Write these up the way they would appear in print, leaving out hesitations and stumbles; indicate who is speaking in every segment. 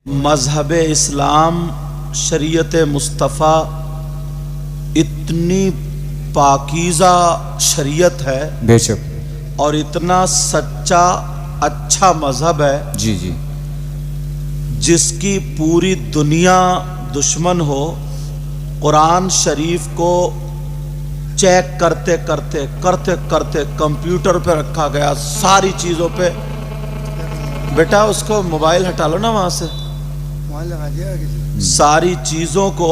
Speaker 1: مذہب اسلام شریعت مصطفیٰ اتنی پاکیزہ شریعت ہے
Speaker 2: بے شک
Speaker 1: اور اتنا سچا اچھا مذہب ہے
Speaker 2: جی جی
Speaker 1: جس کی پوری دنیا دشمن ہو، قرآن شریف کو چیک کرتے کرتے کمپیوٹر پہ رکھا گیا، ساری چیزوں پہ۔ بیٹا اس کو موبائل ہٹا لو نا وہاں سے، ساری چیزوں کو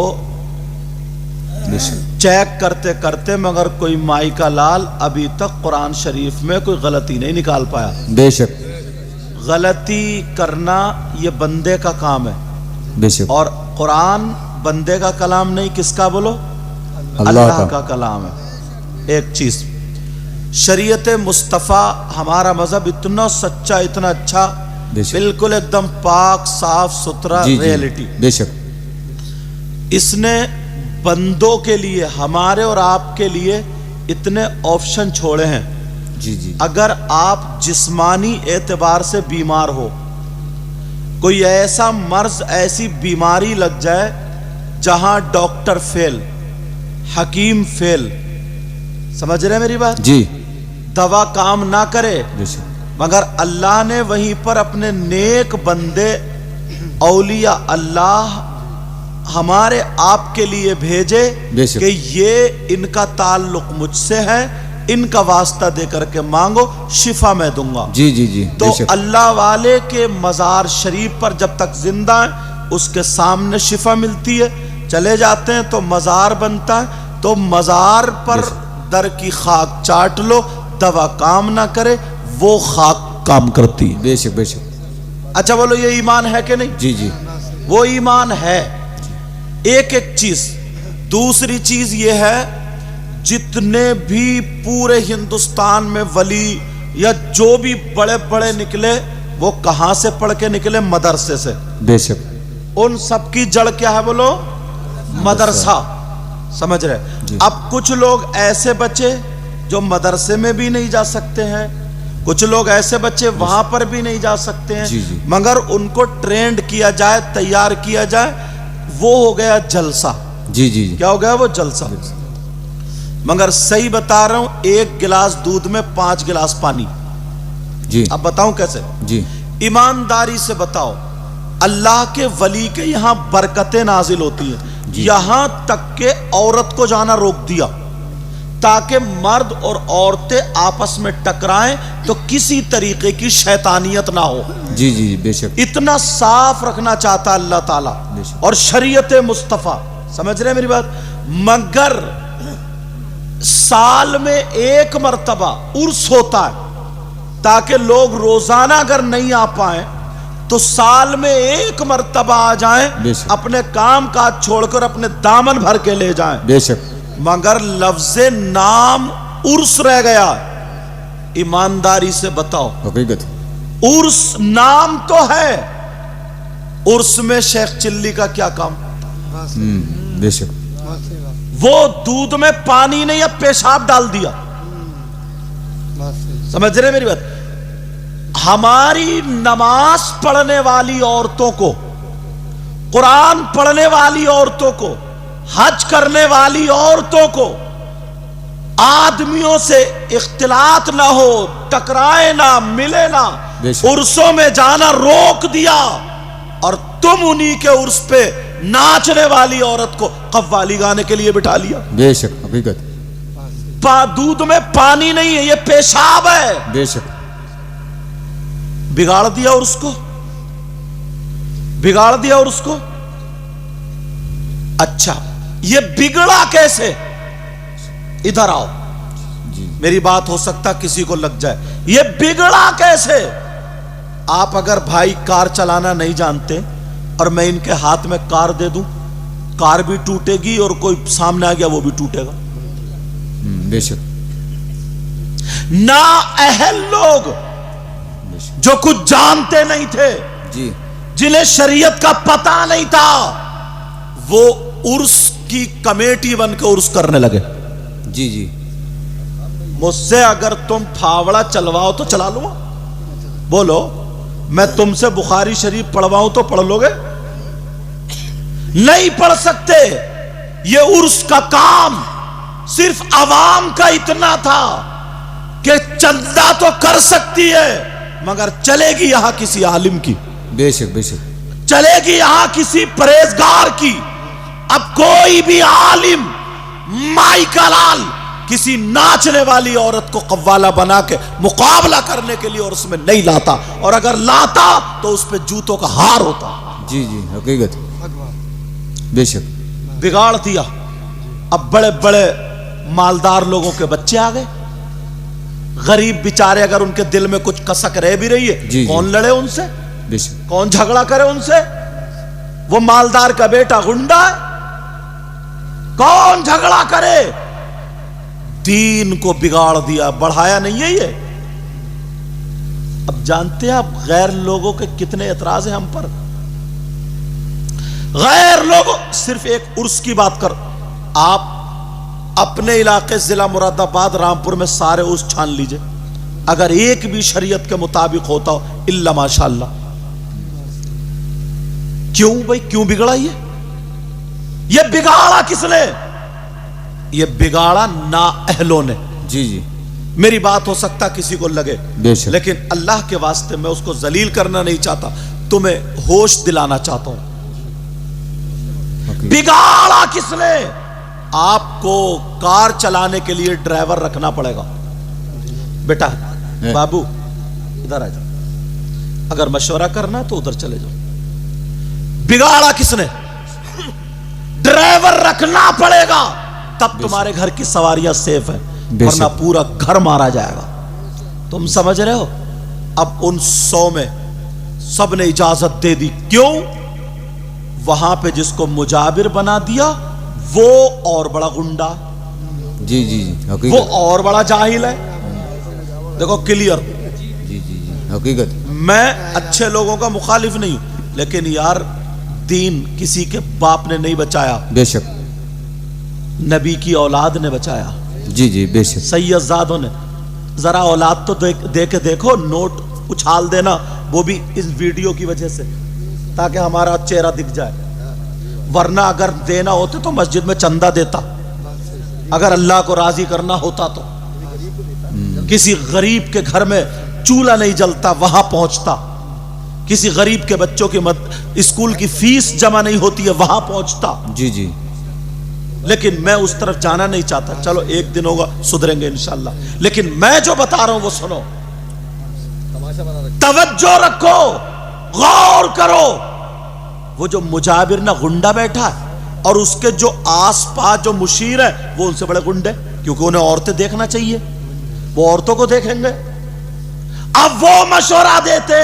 Speaker 2: بے شک
Speaker 1: چیک کرتے مگر کوئی مائی کا لال ابھی تک قرآن شریف میں کوئی غلطی نہیں نکال پایا۔
Speaker 2: بے شک
Speaker 1: غلطی کرنا یہ بندے کا کام ہے،
Speaker 2: بے شک
Speaker 1: اور قرآن بندے کا کلام نہیں، کس کا بولو؟ اللہ کا کلام ہے۔ ایک چیز، شریعت مصطفیٰ ہمارا مذہب اتنا سچا، اتنا اچھا،
Speaker 2: بے شک
Speaker 1: بالکل ایک دم پاک صاف ستھرا
Speaker 2: جی
Speaker 1: ریئلٹی۔
Speaker 2: بے شک
Speaker 1: اس نے بندوں کے لیے، ہمارے اور آپ کے لیے اتنے آپشن چھوڑے ہیں۔
Speaker 2: جی جی
Speaker 1: اگر آپ جسمانی اعتبار سے بیمار ہو، کوئی ایسا مرض، ایسی بیماری لگ جائے جہاں ڈاکٹر فیل، حکیم فیل، سمجھ رہے میری بات؟
Speaker 2: جی
Speaker 1: دوا کام نہ کرے،
Speaker 2: بے شک
Speaker 1: مگر اللہ نے وہیں پر اپنے نیک بندے اولیاء اللہ ہمارے آپ کے لیے بھیجے
Speaker 2: بے شک
Speaker 1: کہ یہ ان کا تعلق مجھ سے ہے، ان کا واسطہ دے کر کے مانگو، شفا میں دوں گا۔
Speaker 2: جی جی جی
Speaker 1: تو
Speaker 2: بے شک
Speaker 1: اللہ والے کے مزار شریف پر جب تک زندہ ہیں اس کے سامنے شفا ملتی ہے، چلے جاتے ہیں تو مزار بنتا ہے، تو مزار پر در کی خاک چاٹ لو، دوا کام نہ کرے، وہ خاک کام کرتی ہے۔
Speaker 2: بے شک بے شک
Speaker 1: اچھا بولو، یہ ایمان ہے کہ نہیں؟
Speaker 2: جی جی
Speaker 1: وہ ایمان ہے۔ ایک چیز، دوسری چیز یہ ہے، جتنے بھی پورے ہندوستان میں ولی یا جو بھی بڑے بڑے نکلے، وہ کہاں سے پڑھ کے نکلے؟ مدرسے سے۔
Speaker 2: بے شک
Speaker 1: ان سب کی جڑ کیا ہے بولو؟ مدرسہ۔ سمجھ رہے؟
Speaker 2: جی
Speaker 1: اب کچھ لوگ ایسے بچے جو مدرسے میں بھی نہیں جا سکتے ہیں، کچھ لوگ ایسے بچے وہاں پر بھی نہیں جا سکتے ہیں،
Speaker 2: جی جی
Speaker 1: مگر ان کو ٹرینڈ کیا جائے، تیار کیا جائے، وہ ہو گیا جلسہ۔
Speaker 2: جی جی جی
Speaker 1: کیا ہو گیا وہ؟ جلسہ۔ مگر صحیح بتا رہا ہوں، 1 گلاس دودھ میں 5 گلاس پانی۔
Speaker 2: جی
Speaker 1: اب بتاؤں کیسے؟
Speaker 2: جی
Speaker 1: ایمانداری سے بتاؤ، اللہ کے ولی کے یہاں برکتیں نازل ہوتی ہیں،
Speaker 2: جی
Speaker 1: یہاں تک کہ عورت کو جانا روک دیا تاکہ مرد اور عورتیں آپس میں ٹکرائیں تو کسی طریقے کی شیطانیت نہ ہو۔
Speaker 2: جی جی بے شک
Speaker 1: اتنا صاف رکھنا چاہتا اللہ تعالیٰ
Speaker 2: بے شک
Speaker 1: اور شریعت مصطفیٰ، سمجھ رہے ہیں میری بات؟ مگر سال میں 1 مرتبہ عرس ہوتا ہے تاکہ لوگ روزانہ اگر نہیں آ پائیں تو سال میں 1 مرتبہ آ جائیں،
Speaker 2: بے شک
Speaker 1: اپنے کام کاج چھوڑ کر اپنے دامن بھر کے لے جائیں۔
Speaker 2: بے شک
Speaker 1: مگر لفظ نام عرس رہ گیا۔ ایمانداری سے بتاؤ،
Speaker 2: حقیقت
Speaker 1: عرس نام تو ہے، عرس میں شیخ چلی کا کیا کام؟
Speaker 2: بے شک
Speaker 1: وہ دودھ میں پانی نہیں، اب پیشاب ڈال دیا۔ سمجھ رہے میری بات؟ ہماری نماز پڑھنے والی عورتوں کو، قرآن پڑھنے والی عورتوں کو، حج کرنے والی عورتوں کو آدمیوں سے اختلاط نہ ہو، ٹکرائے نہ، ملے نہ،
Speaker 2: بے شک
Speaker 1: عرسوں میں جانا روک دیا، اور تم انہی کے عرس پہ ناچنے والی عورت کو قوالی گانے کے لیے بٹھا لیا۔
Speaker 2: بے شک حقیقت
Speaker 1: دودھ میں پانی نہیں ہے، یہ پیشاب ہے۔
Speaker 2: بے شک
Speaker 1: بگاڑ دیا عرس کو، بگاڑ دیا عرس کو۔ اچھا، یہ بگڑا کیسے؟ ادھر آؤ،
Speaker 2: جی
Speaker 1: میری بات ہو سکتا کسی کو لگ جائے۔ یہ بگڑا کیسے؟ آپ اگر بھائی کار چلانا نہیں جانتے اور میں ان کے ہاتھ میں کار دے دوں، کار بھی ٹوٹے گی اور کوئی سامنے آ گیا وہ بھی ٹوٹے گا۔
Speaker 2: بے شک
Speaker 1: نا اہل لوگ
Speaker 2: بے شک
Speaker 1: جو کچھ جانتے نہیں تھے،
Speaker 2: جی
Speaker 1: جنہیں شریعت کا پتہ نہیں تھا، وہ عرس کی کمیٹی بن کے عرس کرنے لگے۔
Speaker 2: جی جی
Speaker 1: مجھ سے اگر تم پھاوڑا چلواؤ تو چلا لوں، بولو میں تم سے بخاری شریف پڑھواؤں تو پڑھ لو گے؟ نہیں پڑھ سکتے. یہ عرس کا کام صرف عوام کا اتنا تھا کہ چندہ تو کر سکتی ہے مگر چلے گی یہاں کسی عالم کی,
Speaker 2: بے شک بے شک,
Speaker 1: چلے گی یہاں کسی پرہیزگار کی. اب کوئی بھی عالم مائی کا لال کسی ناچنے والی عورت کو قوالہ بنا کے مقابلہ کرنے کے لیے اور اس میں نہیں لاتا, اور اگر لاتا تو اس پہ جوتوں کا ہار ہوتا.
Speaker 2: جی جی حقیقت, بے شک.
Speaker 1: بگاڑ دیا. اب بڑے بڑے مالدار لوگوں کے بچے آ گئے, غریب بیچارے اگر ان کے دل میں کچھ کسک رہ بھی رہی ہے,
Speaker 2: جی
Speaker 1: کون لڑے ان سے؟
Speaker 2: بے شک.
Speaker 1: کون جھگڑا کرے ان سے؟ وہ مالدار کا بیٹا گنڈا ہے, کون جھگڑا کرے؟ دین کو بگاڑ دیا, بڑھایا نہیں ہے یہ. اب جانتے ہیں آپ غیر لوگوں کے کتنے اعتراض ہیں ہم پر. غیر لوگوں, صرف ایک عرس کی بات کر, آپ اپنے علاقے ضلع مراد آباد رامپور میں سارے عرس چھان لیجئے, اگر ایک بھی شریعت کے مطابق ہوتا ہو الا ماشاءاللہ. کیوں بھائی, کیوں بگڑا یہ بگاڑا کس نے؟ یہ بگاڑا نااہلوں نے.
Speaker 2: جی جی,
Speaker 1: میری بات ہو سکتا کسی کو لگے,
Speaker 2: بے شک,
Speaker 1: لیکن اللہ کے واسطے میں اس کو ذلیل کرنا نہیں چاہتا, تمہیں ہوش دلانا چاہتا ہوں. بگاڑا کس نے؟ آپ کو کار چلانے کے لیے ڈرائیور رکھنا پڑے گا. بیٹا بابو ادھر آ جاؤ, اگر مشورہ کرنا تو ادھر چلے جاؤ. بگاڑا کس نے؟ ڈرائیور رکھنا پڑے گا تب تمہارے گھر کی سواریاں سیف ہیں, ورنہ پورا گھر مارا جائے گا. تم سمجھ رہے ہو؟ اب ان 100 میں سب نے اجازت دے دی. کیوں؟ وہاں پہ جس کو مجابر بنا دیا وہ اور بڑا گنڈا,
Speaker 2: جی جی جی
Speaker 1: وہ
Speaker 2: حقیقت,
Speaker 1: اور بڑا جاہل ہے. دیکھو کلیئر.
Speaker 2: جی جی جی حقیقت,
Speaker 1: میں اچھے لوگوں کا مخالف نہیں ہوں, لیکن یار دین کسی کے باپ نے نہیں بچایا,
Speaker 2: بے شک,
Speaker 1: نبی کی اولاد نے بچایا,
Speaker 2: جی جی بے شک,
Speaker 1: سید زادوں نے. ذرا اولاد تو دے کے دیکھو, نوٹ اچھال دینا وہ بھی اس ویڈیو کی وجہ سے تاکہ ہمارا چہرہ دکھ جائے, ورنہ اگر دینا ہوتے تو مسجد میں چندہ دیتا, اگر اللہ کو راضی کرنا ہوتا تو. کسی غریب کے گھر میں چولہا نہیں جلتا وہاں پہنچتا, کسی غریب کے بچوں کی اسکول کی فیس جمع نہیں ہوتی ہے وہاں پہنچتا.
Speaker 2: جی جی,
Speaker 1: لیکن میں اس طرف جانا نہیں چاہتا. چلو ایک دن ہوگا سدھریں گے انشاءاللہ, لیکن میں جو بتا رہا ہوں وہ سنو, توجہ رکھو, غور کرو. وہ جو مجابر نہ گنڈا بیٹھا ہے اور اس کے جو آس پاس جو مشیر ہے وہ ان سے بڑے گنڈے, کیونکہ انہیں عورتیں دیکھنا چاہیے, وہ عورتوں کو دیکھیں گے. اب وہ مشورہ دیتے,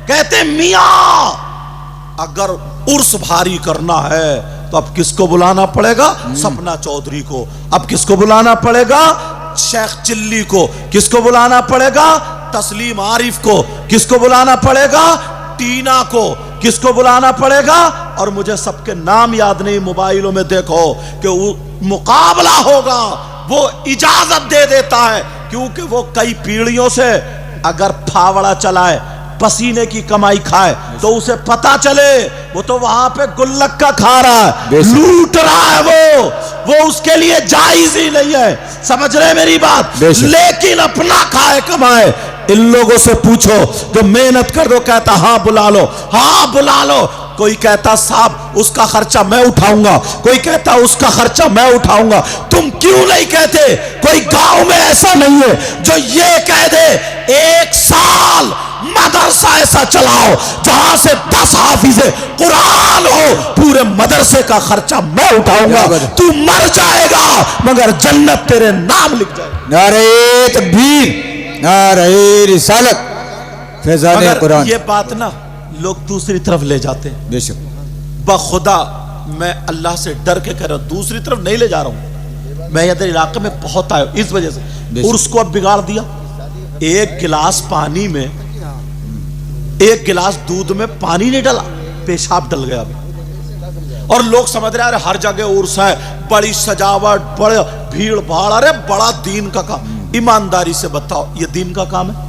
Speaker 1: کہتے میاں اگر عرس بھاری کرنا ہے تو اب کس کو بلانا پڑے گا؟ سپنا چودھری کو. اب کس کو بلانا پڑے گا؟ شیخ چلی کو. کس کو بلانا پڑے گا؟ تسلیم عارف کو. کس کو بلانا پڑے گا؟ ٹینا کو. کس کو بلانا پڑے گا؟ اور مجھے سب کے نام یاد نہیں, موبائلوں میں دیکھو کہ مقابلہ ہوگا, وہ اجازت دے دیتا ہے, کیونکہ وہ کئی پیڑھیوں سے اگر پھاوڑا چلائے, پسینے کی کمائی کھائے تو اسے پتا چلے وہ تو وہاں پہ گلک کا کھا رہا ہے, لوٹ رہا ہے, وہ اس کے لیے جائز ہی نہیں ہے. سمجھ رہے میری بات؟ لیکن اپنا کھائے کمائے. ان لوگوں سے پوچھو جو محنت کر دو, کہتا ہاں بلا لو, ہاں بلا لو. کوئی کہتا صاحب اس کا خرچہ میں اٹھاؤں گا, کوئی کہتا اس کا خرچہ میں اٹھاؤں گا. تم کیوں نہیں کہتے؟ کوئی گاؤں میں ایسا نہیں ہے جو یہ کہہ دے 1 سال مدرسہ ایسا چلاؤ جہاں سے 10 حافظ قرآن ہو, پورے مدرسے کا خرچہ میں اٹھاؤں گا. تو مر جائے گا مگر جنت تیرے نام لکھ جائے گا.
Speaker 2: نعرہ تکبیر, نعرہ رسالت, فیضان قرآن.
Speaker 1: یہ بات نا لوگ دوسری طرف لے جاتے ہیں.
Speaker 2: بے شک,
Speaker 1: بخدا میں اللہ سے ڈر کے کہہ رہا ہوں, دوسری طرف نہیں لے جا رہا ہوں. میں ادھر علاقے میں بہت آیا اس وجہ سے, اور اس کو اب بگاڑ دیا. 1 گلاس پانی میں 1 گلاس دودھ میں پانی نہیں ڈلا, پیشاب ڈل گیا. اور لوگ سمجھ رہے ہیں ہر جگہ عرس ہے, بڑی سجاوٹ, بڑے بھیڑ بھاڑ. ارے بڑا دین کا کام. ایمانداری سے بتاؤ یہ دین کا کام ہے؟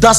Speaker 1: 10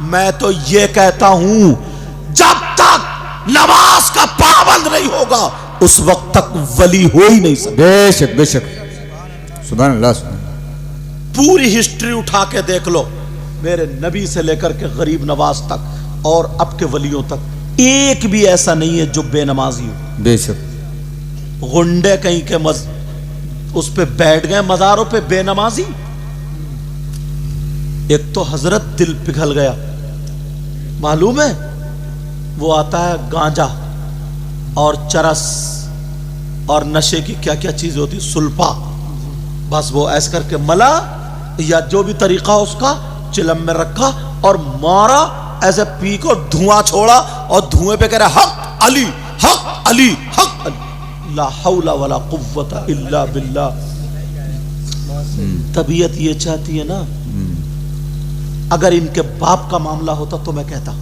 Speaker 1: میں تو یہ کہتا ہوں جب تک نماز کا پابند نہیں ہوگا اس وقت تک ولی ہو ہی نہیں سکتا.
Speaker 2: بے شک بے شک. سبحان اللہ سبحان اللہ.
Speaker 1: پوری ہسٹری اٹھا کے دیکھ لو میرے نبی سے لے کر کے غریب نواز تک اور اب کے ولیوں تک ایک بھی ایسا نہیں ہے جو بے نمازی ہو.
Speaker 2: بے شک.
Speaker 1: غنڈے کہیں کے اس پہ بیٹھ گئے مزاروں پہ بے نمازی. ایک تو حضرت دل پگھل گیا معلوم ہے وہ آتا ہے گانجا اور چرس اور نشے کی کیا کیا چیزیں ہوتی سلپا بس وہ ایسے کر کے ملا یا جو بھی طریقہ اس کا چلم میں رکھا اور مارا ایسے پی کو دھواں چھوڑا اور دھوئیں پہ کہہ رہا حق علی حق علی حق علی لا حول ولا قوت الا باللہ. طبیعت یہ چاہتی ہے نا اگر ان کے باپ کا معاملہ ہوتا تو میں کہتا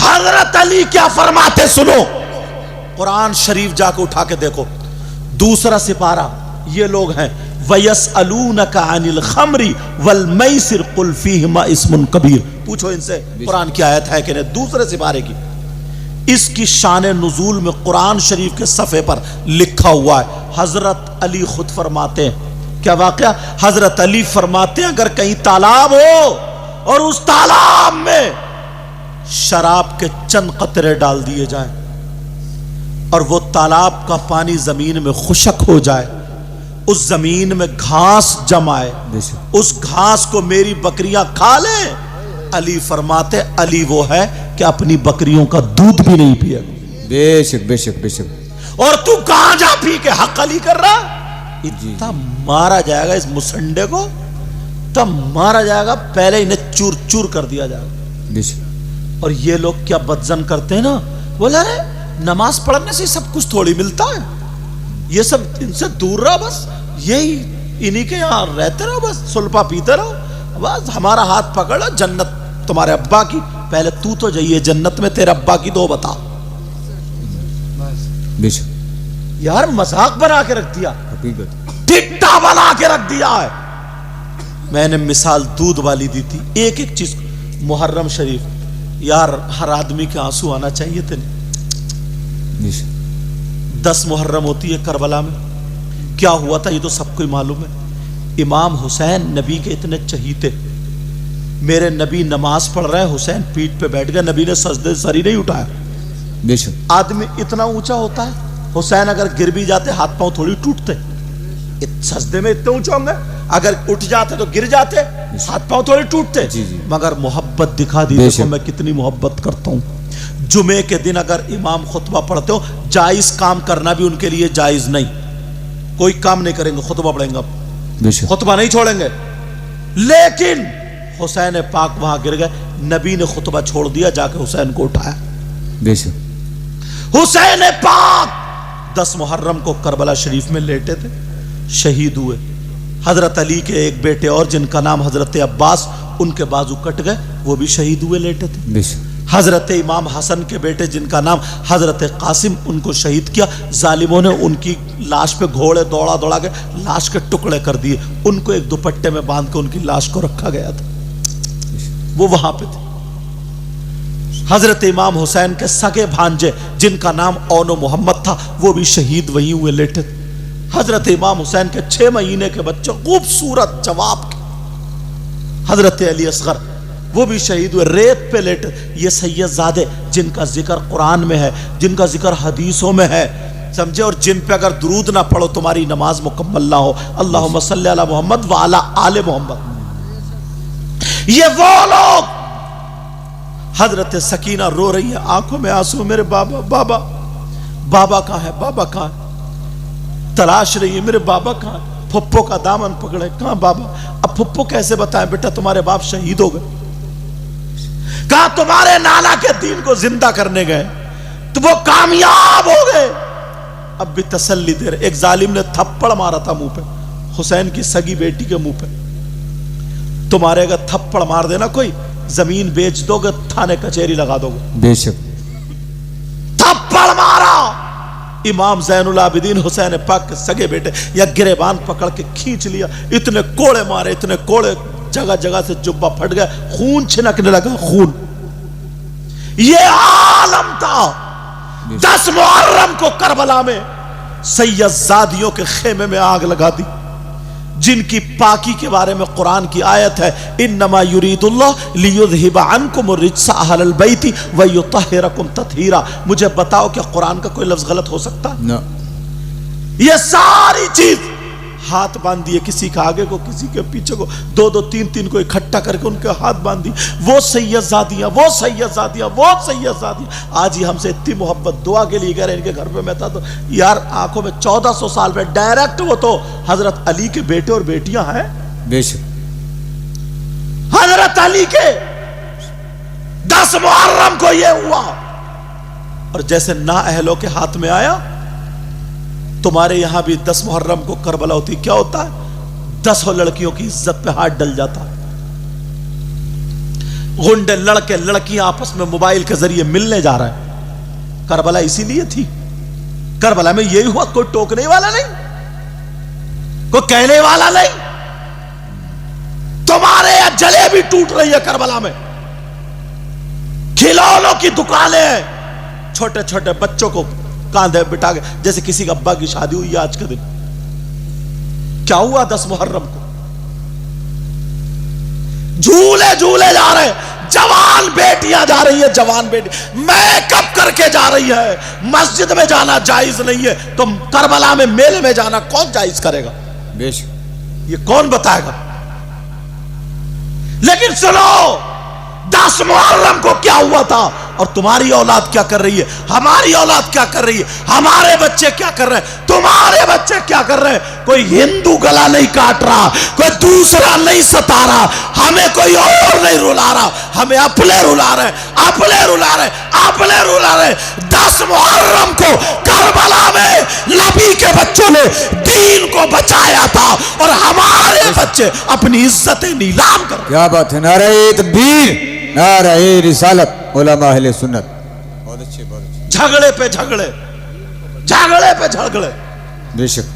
Speaker 1: حضرت علی کیا فرماتے سنو قرآن شریف جا کے اٹھا کے دیکھو دوسرا سپارہ یہ لوگ ہیں وَيَسْأَلُونَكَ عَنِ الْخَمْرِ وَالْمَيْسِرِ قُلْ فِيهِمَا اسْمٌ کبیر. پوچھو ان سے قرآن کی آیت ہے کہ نہیں دوسرے سپارے کی. اس کی شان نزول میں قرآن شریف کے صفحے پر لکھا ہوا ہے. حضرت علی خود فرماتے ہیں کیا واقعہ حضرت علی فرماتے ہیں اگر کہیں تالاب ہو اور اس تالاب میں شراب کے چند قطرے ڈال دیے جائیں اور وہ تالاب کا پانی زمین میں خشک ہو جائے اس زمین میں گھاس جمائے اس گھاس کو میری بکریاں کھا لیں علی فرماتے علی وہ ہے کہ اپنی بکریوں کا دودھ بھی نہیں پیا.
Speaker 2: بے شک بے شک بے شک.
Speaker 1: اور تو گانجا پی کے حق علی کر رہا اتنا مارا جائے گا اس مسنڈے کو تب مارا جائے گا پہلے انہیں چور چور کر دیا جائے گا. اور یہ لوگ کیا بدزن کرتے ہیں نا بولا رہے نماز پڑھنے سے سب کچھ تھوڑی ملتا ہے یہ سب ان سے دور رہا بس یہی انہی کے یہاں رہتے رہو بس سلپا پیتے رہو بس ہمارا ہاتھ پکڑ لو جنت تمہارے ابا کی پہلے تو جائیے جنت میں تیرے ابا کی تو بتا. یار مذاق بنا کے رکھ دیا ٹٹا بنا کے رکھ دیا ہے. میں نے مثال دودھ والی دی تھی ایک ایک چیز محرم شریف یار ہر آدمی کے آنسو آنا چاہیے تھے 10 محرم ہوتی ہے کربلا میں کیا ہوا تھا یہ تو سب کو معلوم ہے. امام حسین نبی کے اتنے چہیتے میرے نبی نماز پڑھ رہے ہیں حسین پیٹ پہ بیٹھ گئے نبی نے سجدے سر ہی نہیں اٹھایا. آدمی اتنا اونچا ہوتا ہے حسین اگر گر بھی جاتے ہاتھ پاؤں تھوڑی ٹوٹتے سجدے میں اتنے اونچے ہوں گے اگر اٹھ جاتے تو گر جاتے ہاتھ پاؤں تھوڑی ٹوٹتے مگر محبت دکھا دی دیکھو میں کتنی محبت کرتا ہوں. جمعے کے دن اگر امام خطبہ پڑھتے ہو جائز کام کرنا بھی ان کے لیے جائز نہیں کوئی کام نہیں کریں گے خطبہ پڑھیں گے خطبہ نہیں چھوڑیں گے لیکن حسین پاک وہاں گر گئے نبی نے خطبہ چھوڑ دیا جا کے حسین کو اٹھایا. حسین پاک 10 محرم کو کربلا شریف میں لیٹے تھے شہید ہوئے. حضرت علی کے ایک بیٹے اور جن کا نام حضرت عباس ان کے بازو کٹ گئے وہ بھی شہید ہوئے لیٹے تھے. حضرت امام حسن کے بیٹے جن کا نام حضرت قاسم ان کو شہید کیا ظالموں نے ان کی لاش پہ گھوڑے دوڑا دوڑا کے لاش کے ٹکڑے کر دیے ان کو ایک دوپٹے میں باندھ کے ان کی لاش کو رکھا گیا تھا وہ وہاں پہ تھے. حضرت امام حسین کے سگے بھانجے جن کا نام اون و محمد تھا وہ بھی شہید وہیں ہوئے لیٹے تھے. حضرت امام حسین کے 6 مہینے کے بچے خوبصورت جواب کے حضرت علی اصغر وہ بھی شہید ہوئے ریت پہ لیٹے. یہ سید زادے جن کا ذکر قرآن میں ہے جن کا ذکر حدیثوں میں ہے سمجھے اور جن پہ اگر درود نہ پڑھو تمہاری نماز مکمل نہ ہو. اللہم صلی علی محمد وعلی آل محمد. یہ وہ لوگ حضرت سکینہ رو رہی ہے آنکھوں میں آنسو میرے بابا بابا بابا کہاں ہے بابا کہاں ہے تلاش رہی ہے میرے بابا کہاں ہے. پھپھو کا دامن پکڑے کہاں بابا. اب پھپھو کیسے بتائیں بیٹا تمہارے باپ شہید ہو گئے کہاں تمہارے نانا کے دین کو زندہ کرنے گئے تو وہ کامیاب ہو گئے. اب بھی تسلی دے رہے. ایک ظالم نے تھپڑ مارا تھا منہ پہ حسین کی سگی بیٹی کے منہ پہ. تمہارے اگر تھپڑ مار دینا کوئی زمین بیچ دو گے تھانے کچہری لگا دو گے. بے شک تھپڑ مارا امام زین العابدین حسین پاک کے سگے بیٹے یا گریبان پکڑ کے کھینچ لیا اتنے کوڑے مارے اتنے کوڑے جگہ جگہ سے جبہ پھٹ گیا, خون چھنکنے لگا, خون. یہ عالم تھا. 10 محرم کو کربلا میں سید زادیوں کے خیمے میں آگ لگا دی, جن کی پاکی کے بارے میں قرآن کی آیت ہے, انما یرید اللہ لیذھب عنکم الرجس اہل البیت ویطہرکم تطہیرا. مجھے بتاؤ کہ قرآن کا کوئی لفظ غلط ہو سکتا؟
Speaker 2: نہ.
Speaker 1: یہ ساری چیز ہاتھ باندھ دیے, کسی کا آگے کو کسی کے پیچھے کو, 2 3 کو اکٹھا کر کے ان کے ہاتھ باندھ دی. وہ سید زادیاں, وہ سید زادیاں, وہ سید زادیاں. آج ہی ہم سے اتنی محبت دعا کے لیے کہہ رہے ہیں. ان کے گھر پہ میں تھا تو یار آنکھوں میں 1400 سال پہ ڈائریکٹ وہ تو حضرت علی کے بیٹے اور بیٹیاں ہیں.
Speaker 2: بے شک.
Speaker 1: حضرت علی کے 10 محرم کو یہ ہوا, اور جیسے نااہلوں کے ہاتھ میں آیا, تمہارے یہاں بھی 10 محرم کو کربلا ہوتی, کیا ہوتا ہے؟ 10 لڑکیوں کی عزت پہ ہاتھ ڈل جاتا. گنڈے لڑکے لڑکیاں آپس میں موبائل کے ذریعے ملنے جا رہے ہیں. کربلا اسی لیے تھی. کربلا میں یہی ہوا, کوئی ٹوکنے والا نہیں, کوئی کہنے والا نہیں. تمہارے یہاں جلیبی ٹوٹ رہی ہے کربلا میں, کھلونوں کی دکانیں ہیں, چھوٹے چھوٹے بچوں کو کاندھے بٹھا کے, جیسے کسی کا ابا کی شادی ہوئی آج کے دن. کیا ہوا 10 محرم کو؟ جھولے جھولے جا رہے, جوان بیٹیاں جا رہی ہے, جوان بیٹی میک اپ کر کے جا رہی ہے. مسجد میں جانا جائز نہیں ہے, تو کربلا میں میلے میں جانا کون جائز کرے گا؟
Speaker 2: بے شک.
Speaker 1: یہ کون بتائے گا؟ لیکن سنو, 10 محرم کو کیا ہوا تھا, اور تمہاری اولاد کیا کر رہی ہے, ہماری اولاد کیا کر رہی ہے, ہمارے بچے کیا کر رہے ہیں, تمہارے بچے کیا کر رہے ہیں. کوئی ہندو گلا نہیں کاٹ رہا, کوئی دوسرا نہیں ستا رہا, ہمیں کوئی اور نہیں رلا رہا, ہمیں اپنے رلا رہے, اپنے رلا رہے, اپنے رلا رہے. 10 محرم کو کربلا میں نبی کے بچوں نے دین کو بچایا تھا, اور ہمارے بچے اپنی عزتیں نیلام کر رہے.
Speaker 2: کیا بات ہے. نعرہ تکبیر, نعرہ رسالت, علماء اہل سنت. بہت اچھے, بہت اچھے.
Speaker 1: جھگڑے پہ جھگڑے, جھگڑے پہ جھگڑے.
Speaker 2: بے شک.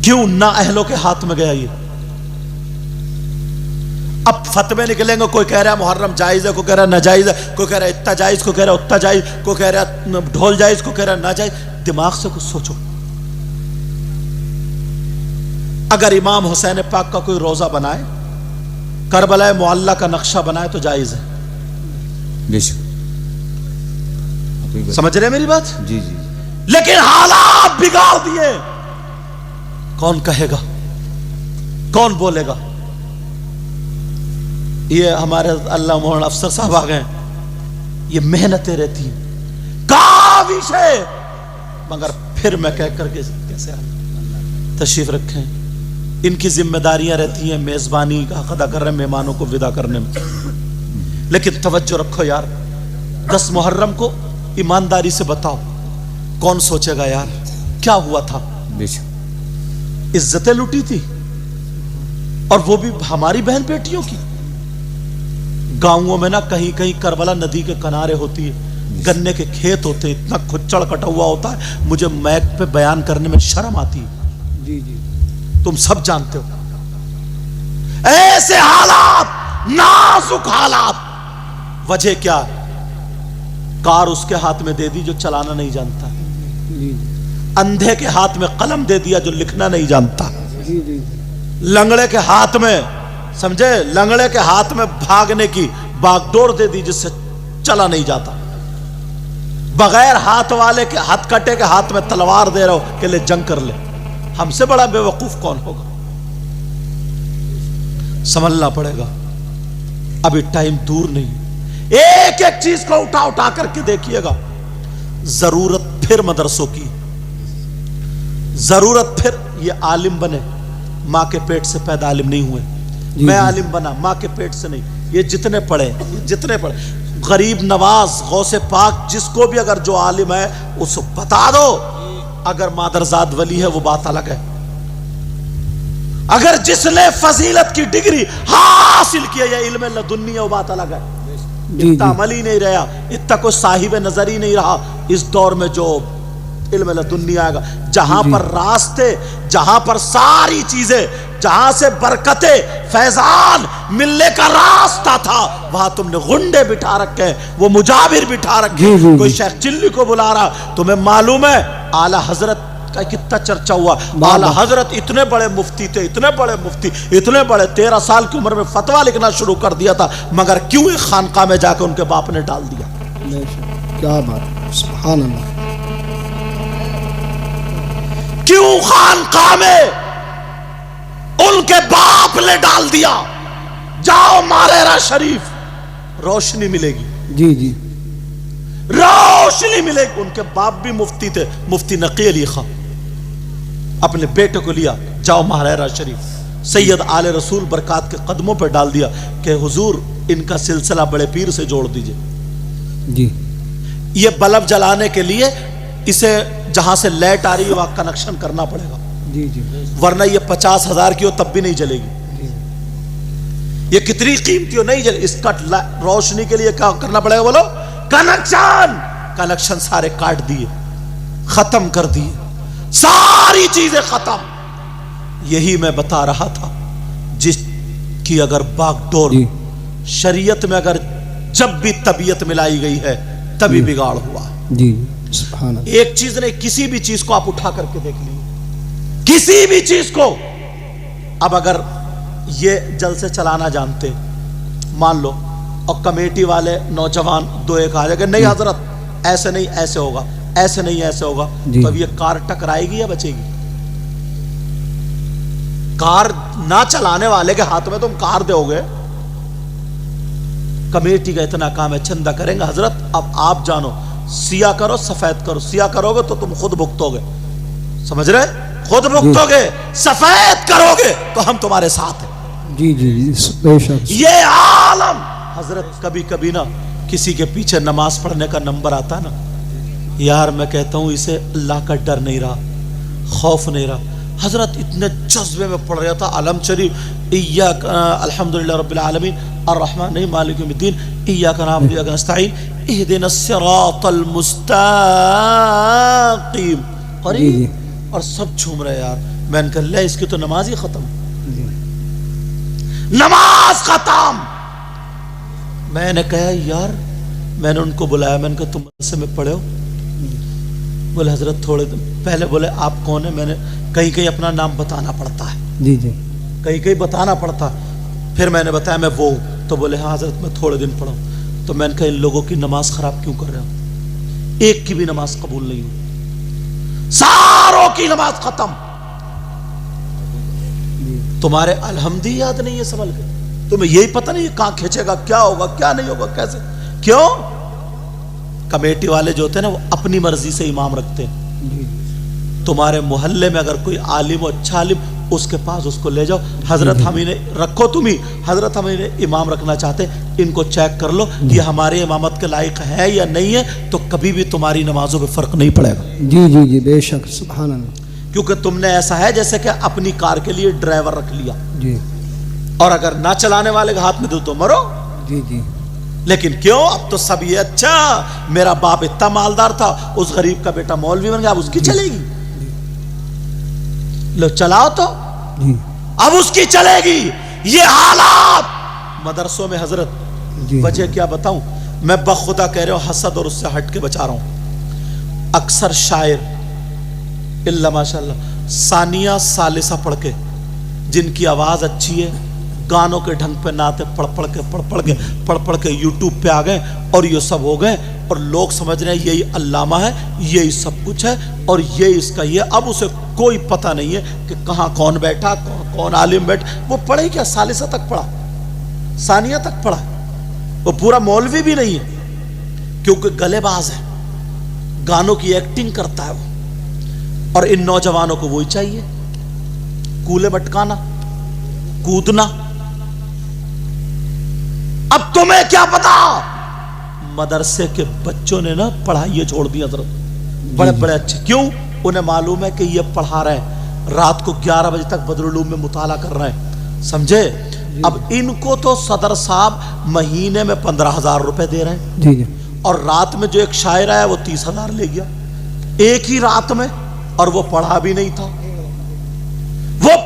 Speaker 1: کیوں نا اہلوں کے ہاتھ میں گیا یہ؟ اب فتوے نکلیں گے, کوئی کہہ رہا ہے محرم جائز ہے, کوئی کہہ رہا ہے ناجائز ہے, کوئی کہہ رہا ہے اتنا جائز, کوئی کہہ رہا ہے اتنا جائز, کوئی کہہ رہا ہے ڈھول جائز, کوئی کہہ رہا ہے ناجائز. دماغ سے کچھ سوچو. اگر امام حسین پاک کا کوئی روزہ بنائے, کربلا معلی کا نقشہ بنائے تو جائز ہے.
Speaker 2: بے شک.
Speaker 1: سمجھ رہے میری بات؟
Speaker 2: جی جی.
Speaker 1: لیکن حالات بگاڑ دیے. کون کہے گا, کون بولے گا؟ یہ ہمارے اللہ مولانا افسر صاحب آ گئے, یہ محنتیں رہتی ہیں, کاوشیں, مگر پھر میں کہہ کر کے کیسے تشریف رکھیں. ان کی ذمہ داریاں رہتی ہیں, میزبانی کا حق ادا کر رہے ہیں, مہمانوں کو ودا کرنے میں. لیکن توجہ رکھو یار, 10 محرم کو ایمانداری سے بتاؤ, کون سوچے گا یار کیا ہوا تھا؟
Speaker 2: بے شک.
Speaker 1: عزتیں لوٹی تھی, اور وہ بھی ہماری بہن بیٹیوں کی. گاؤں میں نا کہیں کہیں کربلا ندی کے کنارے ہوتی ہے, گنے کے کھیت ہوتے, اتنا کھچڑ کٹا ہوا ہوتا ہے, مجھے میک پہ بیان کرنے میں شرم آتی ہے.
Speaker 2: جی جی.
Speaker 1: تم سب جانتے ہو ایسے حالات, نازک حالات. وجہ کیا؟ کار اس کے ہاتھ میں دے دی جو چلانا نہیں جانتا, اندھے کے ہاتھ میں قلم دے دیا جو لکھنا نہیں جانتا, لنگڑے کے ہاتھ میں, سمجھے, لنگڑے کے ہاتھ میں بھاگنے کی باغ ڈور دے دی جس سے چلا نہیں جاتا. بغیر ہاتھ والے کے, ہاتھ کٹے کے ہاتھ میں تلوار دے رہا ہو کہ لے جنگ کر لے. ہم سے بڑا بے وقوف کون ہوگا؟ سمجھنا پڑے گا. ابھی ٹائم دور نہیں, ایک ایک چیز کو اٹھا اٹھا کر کے دیکھیے گا. ضرورت پھر مدرسوں کی, ضرورت پھر یہ عالم بنے, ماں کے پیٹ سے پیدا عالم نہیں ہوئے. میں عالم بنا, ماں کے پیٹ سے نہیں. یہ جتنے پڑھے, جتنے پڑھے, غریب نواز, غوث پاک, جس کو بھی اگر جو عالم ہے اس کو بتا دو. اگر مادرزاد ولی ہے وہ بات الگ ہے, اگر جس نے فضیلت کی ڈگری حاصل کیا یا علم لدنی ہے وہ بات الگ ہے. اتنا عمل ہی نہیں رہا, اتنا کوئی صاحب نظر ہی نہیں رہا اس دور میں جو علم لدنی آئے گا. جہاں پر راستے, جہاں پر ساری چیزیں, جہاں سے برکتیں فیضان ملنے کا راستہ تھا وہاں تم نے غنڈے بٹھا رکھے ہیں، وہ مجابر بٹھا رکھے ہیں، کوئی شیخ چلی کو بلا رہا. تمہیں معلوم ہے اعلی حضرت کا کتنا چرچا ہوا؟ اعلی حضرت اتنے بڑے مفتی تھے، اتنے بڑے مفتی، اتنے بڑے، 13 سال کی عمر میں فتویٰ لکھنا شروع کر دیا تھا، مگر کیوں ایک خانقاہ میں جا کے ان کے باپ نے ڈال دیا؟
Speaker 3: کیا بات، سبحان اللہ.
Speaker 1: کیوں خانقاہ میں ان کے باپ نے ڈال دیا؟ جاؤ ماریرا شریف، روشنی ملے گی.
Speaker 3: جی جی
Speaker 1: روشنی ملے گی. ان کے باپ بھی مفتی تھے، مفتی نقی علی خان. اپنے بیٹے کو لیا، جاؤ ماریرا شریف، سید آل رسول برکات کے قدموں پہ ڈال دیا کہ حضور ان کا سلسلہ بڑے پیر سے جوڑ دیجئے.
Speaker 3: جی
Speaker 1: یہ بلب جلانے کے لیے اسے جہاں سے لائٹ آ رہی ہے وہاں کنیکشن کرنا پڑے گا،
Speaker 3: جی جی
Speaker 1: ورنہ یہ 50,000 کی ہو تب بھی نہیں جلے گی. یہ کتنی قیمتی ہو نہیں جلے. اس کا روشنی کے لیے کیا کرنا پڑے گا بولو؟ کنیکشن سارے کاٹ دیے، ختم کر دیے، ساری چیزیں ختم. یہی میں بتا رہا تھا، جس کی اگر باغ ڈور شریعت میں اگر جب بھی طبیعت ملائی گئی ہے تبھی بگاڑ ہوا.
Speaker 3: جی سبحان اللہ.
Speaker 1: ایک چیز نہیں، کسی بھی چیز کو آپ اٹھا کر کے دیکھ لیجیے، کسی بھی چیز کو. اب اگر یہ جلسے چلانا جانتے مان لو اور کمیٹی والے نوجوان دو ایک آ جائے کہ نہیں حضرت ایسے نہیں ایسے ہوگا، ایسے نہیں ایسے ہوگا، تو اب یہ کار ٹکرائے گی یا بچے گی؟ کار نہ چلانے والے کے ہاتھ میں تم کار دو گے. کمیٹی کا اتنا کام ہے، چندہ کریں گے حضرت اب آپ جانو، سیاہ کرو سفید کرو. سیاہ کرو گے تو تم خود بھگتو گے، سمجھ رہے؟ خود بھگتو گے. سفید کرو گے تو ہم تمہارے ساتھ ہیں.
Speaker 3: جی جی جی بے شک.
Speaker 1: یہ عالم حضرت کبھی کبھی نا کسی کے پیچھے نماز پڑھنے کا نمبر آتا نا، یار میں کہتا ہوں اسے اللہ کا ڈر نہیں رہا، خوف نہیں رہا. حضرت اتنے جذبے میں پڑھ رہا تھا علم شریف، ایاک الحمدللہ رب العالمین الرحمن الرحیم مالک یوم الدین ایاک نعبد و ایاک نستعین اہدنا الصراط المستقیم. قریب اور سب جھوم رہے یار. میں نے کہا لے اس کی تو نماز ہی ختم، نماز ختم. میں نے کہا یار، میں نے ان کو بلایا، میں نے کہا تم مدرسے میں پڑھے ہو؟ بولے حضرت تھوڑے دن پہلے. بولے آپ کون ہیں؟ میں نے کہیں کہیں اپنا نام بتانا پڑتا ہے،
Speaker 3: جی جی
Speaker 1: کہیں کہیں بتانا پڑتا. پھر میں نے بتایا میں وہ ہوں. تو بولے ہاں حضرت میں تھوڑے دن پڑھا ہوں. تو میں نے کہا ان لوگوں کی نماز خراب کیوں کر رہے ہو؟ ایک کی بھی نماز قبول نہیں ہوئی، ساروں کی نماز ختم. تمہارے الحمدی یاد نہیں ہے سنبھل کے؟ تمہیں یہی پتہ نہیں کہاں کھینچے گا، کیا ہوگا کیا نہیں ہوگا، کیسے؟ کیوں؟ کمیٹی والے جو ہوتے ہیں نا وہ اپنی مرضی سے امام رکھتے ہیں. تمہارے محلے میں اگر کوئی عالم ہو، اچھا عالم، اس کے پاس اس کو لے جاؤ، حضرت ہم انہیں رکھو، تم ہی حضرت ہم انہیں امام رکھنا چاہتے ہیں، ان کو چیک کر لو یہ ہمارے امامت کے لائق ہے یا نہیں ہے، تو کبھی بھی تمہاری نمازوں پہ فرق نہیں پڑے گا.
Speaker 3: جی جی جی بے شک سبحان اللہ.
Speaker 1: کیونکہ تم نے ایسا ہے جیسے کہ اپنی کار کے لیے ڈرائیور رکھ لیا،
Speaker 3: جی
Speaker 1: اور اگر نہ چلانے والے کے ہاتھ میں دو تو مرو.
Speaker 3: جی جی
Speaker 1: لیکن کیوں؟ اب تو سب یہ اچھا میرا باپ اتنا مالدار تھا، اس غریب کا بیٹا مولوی بن گیا، اب اس کی چلے گی. لو چلاؤ تو
Speaker 3: جی
Speaker 1: اب اس کی چلے گی. یہ حالات مدرسوں میں حضرت وجہ کیا بتاؤں میں؟ بخدا کہہ رہا ہوں، حسد اور اس سے ہٹ کے بچا رہا ہوں. اکثر شاعر اللہ ماشاءاللہ ثانیہ ثالثہ پڑھ کے، جن کی آواز اچھی ہے، گانوں کے ڈھنگ پہ نعتیں پڑھ پڑھ کے یوٹیوب پہ آ گئے اور یہ سب ہو گئے، اور لوگ سمجھ رہے ہیں یہی علامہ ہے، یہی سب کچھ ہے، اور یہ اس کا یہ. اب اسے کوئی پتہ نہیں ہے کہ کہاں کون بیٹھا، کون عالم بیٹھا. وہ پڑھے کیا؟ ثالثہ تک پڑھا، ثانیہ تک پڑھا. وہ پورا مولوی بھی نہیں ہے، کیونکہ گلے باز ہے، گانوں کی ایکٹنگ کرتا ہے وہ. اور ان نوجوانوں کو وہی چاہیے، کولے بٹکانا، کودنا. اب تمہیں کیا پتا؟ مدرسے کے بچوں نے نا پڑھائی چھوڑ دی حضرت، بڑے بڑے اچھے. کیوں؟ انہیں معلوم ہے کہ یہ پڑھا رہے ہیں، رات کو 11 بجے تک بدرالعلوم میں مطالعہ کر رہے ہیں، سمجھے؟ اب ان کو تو صدر صاحب مہینے میں 15,000 روپے دے رہے ہیں،
Speaker 3: جی جی
Speaker 1: اور رات میں جو ایک شاعر آیا وہ 30,000 لے گیا ایک ہی رات میں، اور وہ پڑھا بھی نہیں تھا، وہ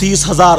Speaker 1: 30,000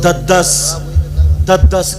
Speaker 1: 10-10,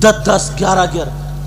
Speaker 1: 10-10, 11-11।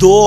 Speaker 1: 2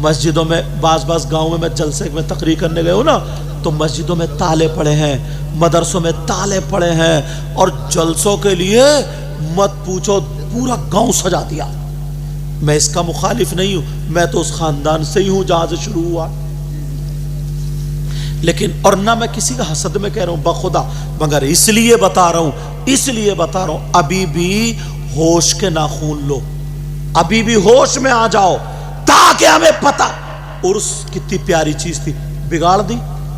Speaker 1: مسجدوں میں بعض گاؤں میں جلسے میں تقریر کرنے گئے ہوں نا، تو مسجدوں میں تالے پڑے ہیں، مدرسوں میں تالے پڑے ہیں، اور جلسوں کے لیے مت پوچھو پورا گاؤں سجا دیا۔ میں اس کا مخالف نہیں ہوں، میں تو اس خاندان سے ہی ہوں جہاں سے شروع ہوا، لیکن اور نہ میں کسی کا حسد میں کہہ رہا ہوں بخدا، مگر اس لیے بتا رہا ہوں ابھی بھی ہوش کے ناخون لو، ابھی بھی ہوش میں آ جاؤ، تاکہ ہمیں پتا عرس کتنی پیاری چیز تھی، بگاڑ دی،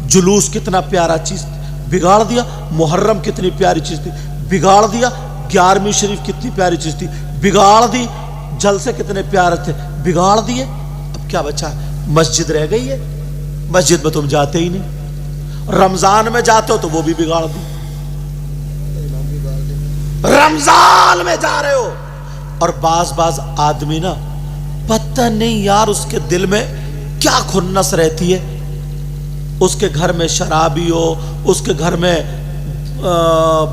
Speaker 1: جلوس کتنا پیارا چیز تھی، بگاڑ دیا، محرم کتنی پیاری چیز تھی، بگاڑ دیا، 11ویں شریف کتنی پیاری چیز تھی، بگاڑ دی، جلسے کتنے پیارے تھے، بگاڑ دیے، اب کیا بچا ہے؟ مسجد رہ گئی ہے، مسجد میں تم جاتے ہی نہیں، رمضان میں جاتے ہو تو وہ بھی بگاڑ دی، رمضان میں جا رہے ہو، اور بعض آدمی نا پتہ نہیں یار اس کے دل میں کیا کھنس رہتی ہے، اس کے گھر میں شرابی ہو، اس کے گھر میں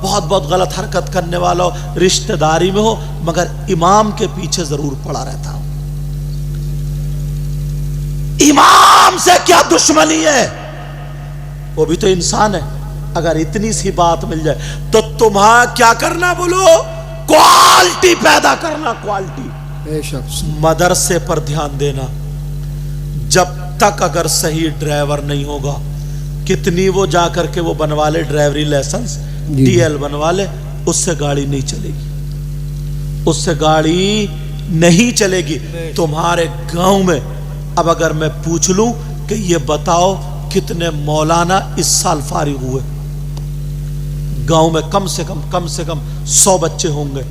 Speaker 1: بہت غلط حرکت کرنے والا ہو، رشتہ داری میں ہو، مگر امام کے پیچھے ضرور پڑا رہتا ہوں۔ امام سے کیا دشمنی ہے؟ وہ بھی تو انسان ہے، اگر اتنی سی بات مل جائے تو تمہاں کیا کرنا بولو؟ کوالٹی پیدا کرنا، کوالٹی،
Speaker 3: بے شک،
Speaker 1: مدرسے پر دھیان دینا، جب تک اگر صحیح ڈرائیور نہیں ہوگا، کتنی وہ جا کر کے وہ بنوا لے ڈرائیوری لائسنس، ڈی ایل بنوا لے، اس سے گاڑی نہیں چلے گی، اس سے گاڑی نہیں چلے گی۔ تمہارے گاؤں میں اب اگر میں پوچھ لوں کہ یہ بتاؤ کتنے مولانا اس سال فارغ ہوئے، گاؤں میں کم سے کم 100 بچے ہوں گے،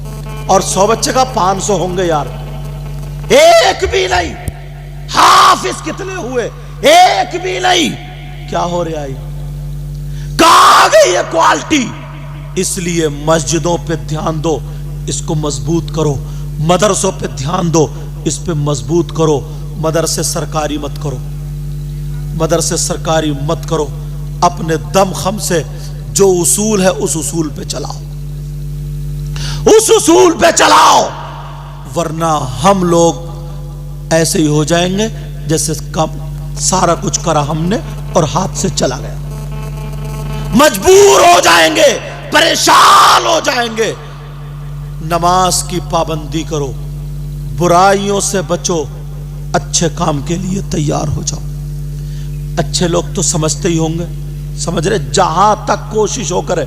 Speaker 1: اور 100 بچے کا 500 ہوں گے یار، ایک بھی نہیں۔ حافظ کتنے ہوئے؟ ایک بھی نہیں۔ کیا ہو رہا ہے؟ کہاں گئی یہ کوالٹی؟ اس لیے مسجدوں پہ دھیان دو، اس کو مضبوط کرو، مدرسوں پہ دھیان دو، اس پہ مضبوط کرو، مدرسے سرکاری مت کرو، مدرسے سرکاری مت کرو، اپنے دم خم سے جو اصول ہے اس اصول پہ چلاؤ، اس اصول پہ چلاؤ، ورنہ ہم لوگ ایسے ہی ہو جائیں گے جیسے سارا کچھ کرا ہم نے اور ہاتھ سے چلا گیا، مجبور ہو جائیں گے، پریشان ہو جائیں گے۔ نماز کی پابندی کرو، برائیوں سے بچو، اچھے کام کے لیے تیار ہو جاؤ۔ اچھے لوگ تو سمجھتے ہی ہوں گے، سمجھ رہے، جہاں تک کوشش ہو کرے۔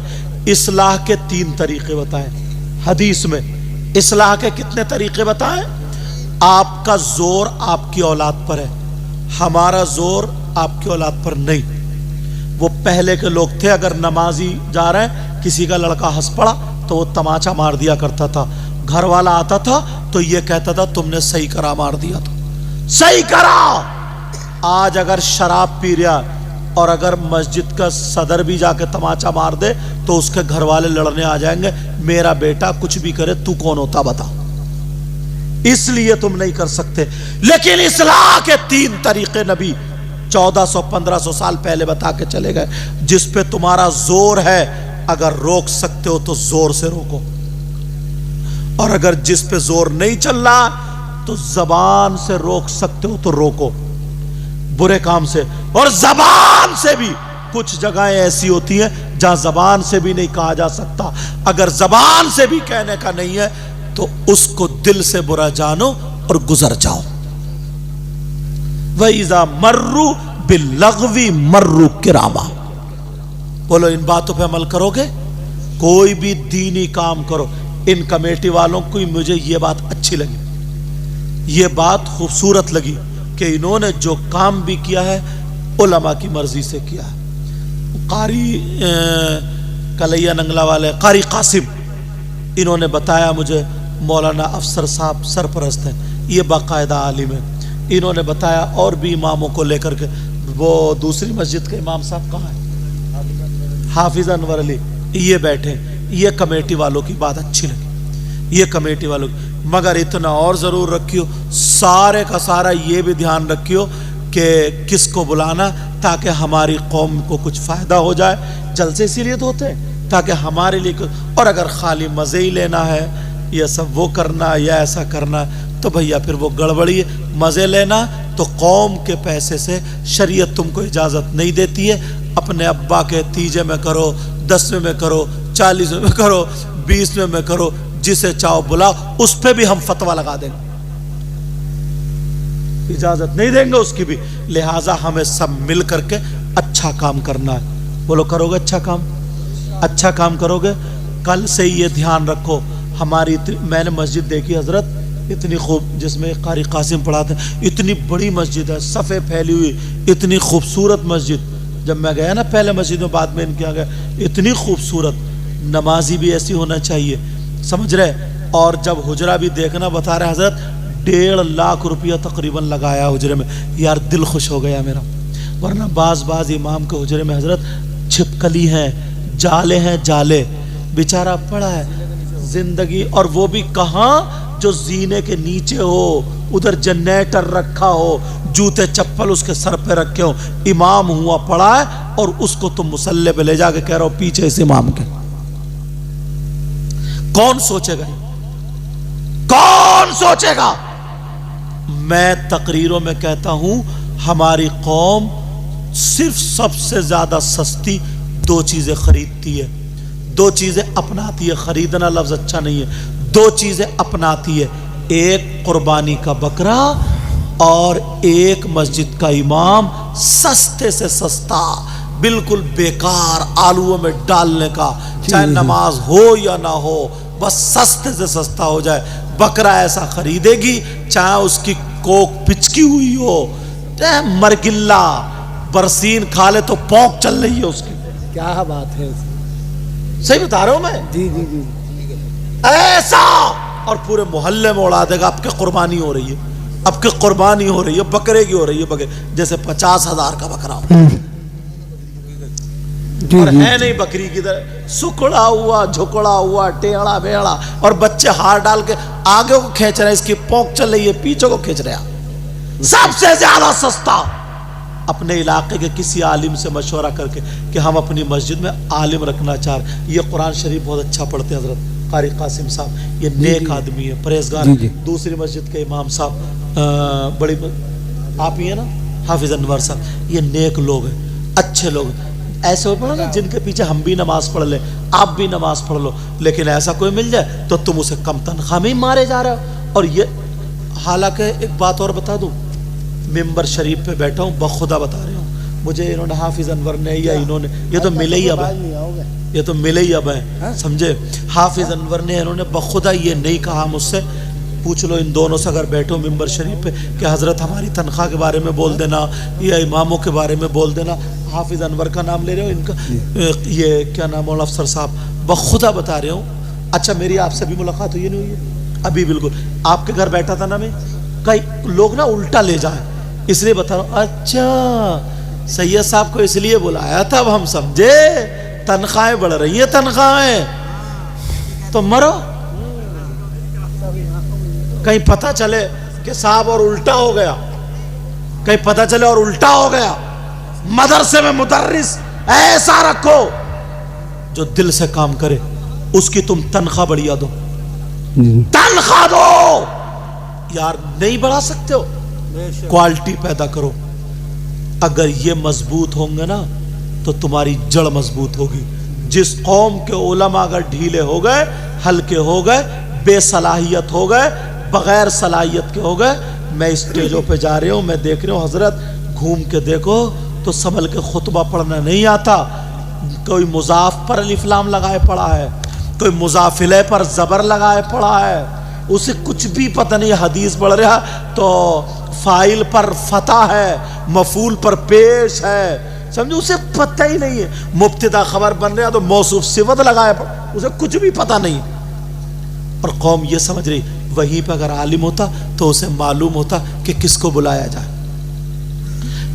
Speaker 1: اصلاح کے 3 طریقے بتائیں حدیث میں، اصلاح کے کتنے طریقے بتائیں؟ آپ کا زور آپ کی اولاد پر ہے، ہمارا زور آپ کی اولاد پر نہیں۔ وہ پہلے کے لوگ تھے، اگر نمازی جا رہے ہیں، کسی کا لڑکا ہنس پڑا تو وہ تماچا مار دیا کرتا تھا، گھر والا آتا تھا تو یہ کہتا تھا تم نے صحیح کرا، مار دیا تو صحیح کرا۔ آج اگر شراب پی رہا اور اگر مسجد کا صدر بھی جا کے تماچا مار دے تو اس کے گھر والے لڑنے آ جائیں گے، میرا بیٹا کچھ بھی کرے تو کون ہوتا بتا، اس لیے تم نہیں کر سکتے۔ لیکن اصلاح کے 3 طریقے نبی 1400-1500 سال پہلے بتا کے چلے گئے، جس پہ تمہارا زور ہے، اگر روک سکتے ہو تو زور سے روکو، اور اگر جس پہ زور نہیں چل رہا تو زبان سے روک سکتے ہو تو روکو، برے کام سے۔ اور زبان سے بھی کچھ جگہیں ایسی ہوتی ہیں جہاں زبان سے بھی نہیں کہا جا سکتا، اگر زبان سے بھی کہنے کا نہیں ہے تو اس کو دل سے برا جانو اور گزر جاؤ۔ وَإِذَا مَرُّوا بِاللَّغْوِ مَرُّوا كِرَامًا۔ بولو ان باتوں پہ عمل کرو گے؟ کوئی بھی دینی کام کرو۔ ان کمیٹی والوں کو مجھے یہ بات اچھی لگی، یہ بات خوبصورت لگی کہ انہوں نے جو کام بھی کیا ہے علماء کی مرضی سے کیا ہے۔ قاری کلیا ننگلا والے قاری قاسم، انہوں نے بتایا مجھے، مولانا افسر صاحب سرپرست ہیں، یہ باقاعدہ عالم ہے، انہوں نے بتایا، اور بھی اماموں کو لے کر کے، وہ دوسری مسجد کے امام صاحب کہاں ہیں؟ حافظ انور علی، یہ بیٹھے، یہ کمیٹی والوں کی بات اچھی لگی، یہ کمیٹی والوں کی۔ مگر اتنا اور ضرور رکھیو، سارے کا سارا یہ بھی دھیان رکھیو کہ کس کو بلانا تاکہ ہماری قوم کو کچھ فائدہ ہو جائے۔ جلسے اسی لیے تو ہوتے ہیں تاکہ ہمارے لیے، اور اگر خالی مزے ہی لینا ہے، یہ سب وہ کرنا یا ایسا کرنا تو بھیا پھر وہ گڑبڑی ہے. مزے لینا تو قوم کے پیسے سے شریعت تم کو اجازت نہیں دیتی ہے. اپنے ابا کے تیجے میں کرو، 10ویں میں کرو، 40ویں میں کرو، 20ویں میں کرو، جسے چاہو بلاؤ، اس پہ بھی ہم فتویٰ لگا دیں گے، اجازت نہیں دیں گے اس کی بھی. لہٰذا ہمیں سب مل کر کے اچھا کام کرنا ہے. بولو کرو گے اچھا کام؟ اچھا کام کرو گے. کل سے یہ دھیان رکھو، ہماری میں نے مسجد دیکھی حضرت اتنی خوب، جس میں قاری قاسم پڑھاتے ہیں، اتنی بڑی مسجد ہے، صفیں پھیلی ہوئی، اتنی خوبصورت مسجد. جب میں گیا نا پہلے مسجد میں، بعد میں ان کے آ گیا، اتنی خوبصورت. نمازی بھی ایسی ہونا چاہیے، سمجھ رہے. اور جب حجرہ بھی دیکھنا بتا رہے حضرت 1.5 لاکھ روپیہ تقریباً لگایا حجرے میں. یار دل خوش ہو گیا میرا. ورنہ بعض امام کے حجرے میں حضرت چھپکلی ہیں، جالے ہیں، جالے. بیچارہ پڑا ہے زندگی، اور وہ بھی کہاں جو زینے کے نیچے ہو، ادھر جنریٹر رکھا ہو، جوتے چپل اس کے سر پہ رکھے ہو. امام ہوا پڑا ہے اور اس کو تم مصلی پہ لے جا کے کہہ رہا ہو پیچھے اس امام کے. کون سوچے گا؟ کون سوچے گا؟ میں تقریروں میں کہتا ہوں ہماری قوم صرف سب سے زیادہ سستی 2 چیزیں خریدتی ہے، 2 چیزیں اپناتی ہے. خریدنا لفظ اچھا نہیں ہے، 2 چیزیں اپناتی ہے. ایک قربانی کا بکرا اور ایک مسجد کا امام. سستے سے سستا، بالکل بیکار، آلووں میں ڈالنے کا، چاہے نماز ہو یا نہ ہو، بس سستے سے سستا ہو جائے. بکرا ایسا خریدے گی چاہے اس کی کوک پچکی ہوئی ہو، مرگلا برسین کھا لے تو پونک چل رہی ہے اس کی.
Speaker 3: کیا بات ہے،
Speaker 1: صحیح بتا رہا ہوں میں.
Speaker 3: جی جی جی.
Speaker 1: ایسا، اور پورے محلے میں اڑا دے گا. اب کی قربانی ہو رہی ہے، اب کی قربانی ہو رہی ہے، بکرے کی ہو رہی ہے، بکرے جیسے 50,000 کا بکرا ہو. اور ہے نہیں بکری کی طرح سکڑا ہوا، جھکڑا ہوا، ٹیڑا بیڑا، اور بچے ہار ڈال کے آگے کو کھینچ رہے ہیں، اس کی پونک چل رہی ہے، پیچھے کو کھینچ رہے ہیں. سب سے زیادہ سستا. اپنے علاقے کے کسی عالم سے مشورہ کر کے کہ ہم اپنی مسجد میں عالم رکھنا چاہ رہے ہیں. یہ قرآن شریف بہت اچھا پڑھتے ہیں حضرت قاری قاسم صاحب، یہ نیک آدمی ہے، پرہیزگار. دوسری مسجد کے امام صاحب بڑی آپ ہی ہیں نا، حافظ انور صاحب، یہ نیک لوگ ہیں، اچھے لوگ ہیں. ایسے ہو پڑھو نا جن کے پیچھے ہم بھی نماز پڑھ لیں، آپ بھی نماز پڑھ لو، لیکن ایسا کوئی مل جائے تو تم اسے کم تنخواہ میں ہی مارے جا رہے ہو. اور یہ حالانکہ ایک بات اور بتا دوں، ممبر شریف پہ بیٹھا ہوں، بخدا بتا رہا ہوں، مجھے انہوں نے حافظ انور نے یا انہوں نے، یہ تو ملے ہی اب ہیں، یہ تو ملے ہی اب ہیں، سمجھے. حافظ انور نے انہوں نے بخدا یہ نہیں کہا مجھ سے. پوچھ لو ان دونوں سے اگر بیٹھو ممبر شریف پہ کہ حضرت ہماری تنخواہ کے بارے میں بول دینا یا اماموں کے بارے میں بول دینا. حافظ انور کا نام لے رہے ہو، ان کا یہ کیا نام مولانا افسر صاحب، بخدا بتا رہے ہوں. اچھا میری آپ سے بھی ملاقات ہوئی نہیں ہوئی ہے ابھی؟ بالکل. آپ کے گھر بیٹھا تھا نا میں، کئی لوگ نا الٹا لے جائیں، اس لیے بتا رہا ہوں. اچھا سید صاحب کو اس لیے بلایا تھا، اب ہم سمجھے تنخواہیں بڑھ رہی ہیں، تنخواہیں تو مرو. کہیں پتہ چلے کہ صاحب اور الٹا ہو گیا، کہیں پتہ چلے اور الٹا ہو گیا. مدرسے میں مدرس ایسا رکھو جو دل سے کام کرے، اس کی تم تنخواہ بڑھیا دو، تنخواہ دو یار. نہیں بڑھا سکتے ہو، کوالٹی پیدا کرو. اگر یہ مضبوط ہوں گے نا تو تمہاری جڑ مضبوط ہوگی. جس قوم کے علماء اگر ڈھیلے ہو گئے، ہلکے ہو گئے، بے صلاحیت ہو گئے، بغیر صلاحیت کے ہو گئے. میں اسٹیجوں پہ جا رہا ہوں، میں دیکھ رہا ہوں حضرت، گھوم کے دیکھو تو سنبھل کے خطبہ پڑھنا نہیں آتا. کوئی مضاف پر الف لام لگائے پڑا ہے، کوئی مضاف الیہ پر زبر لگائے پڑا ہے، اسے کچھ بھی پتہ نہیں. حدیث پڑھ رہا تو فاعل پر فتح ہے، مفعول پر پیش ہے، سمجھو اسے پتہ ہی نہیں ہے. مبتدا خبر بن رہا تو موصوف صفت لگائے پڑا، اسے کچھ بھی پتہ نہیں. اور قوم یہ سمجھ رہی وہیں پہ اگر عالم ہوتا تو اسے معلوم ہوتا کہ کس کو بلایا جائے.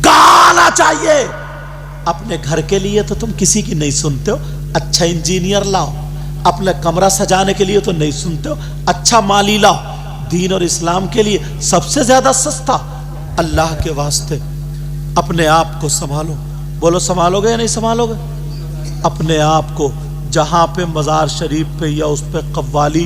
Speaker 1: کہاں آنا چاہیے. اپنے گھر کے لیے تو تم کسی کی نہیں سنتے ہو، اچھا انجینئر لاؤ. اپنے کمرہ سجانے کے لیے تو نہیں سنتے ہو، اچھا مالی لاؤ. دین اور اسلام کے لیے سب سے زیادہ سستا. اللہ کے واسطے اپنے آپ کو سنبھالو. بولو سنبھالو گے یا نہیں سنبھالو گے؟ اپنے آپ کو. جہاں پہ مزار شریف پہ یا اس پہ قوالی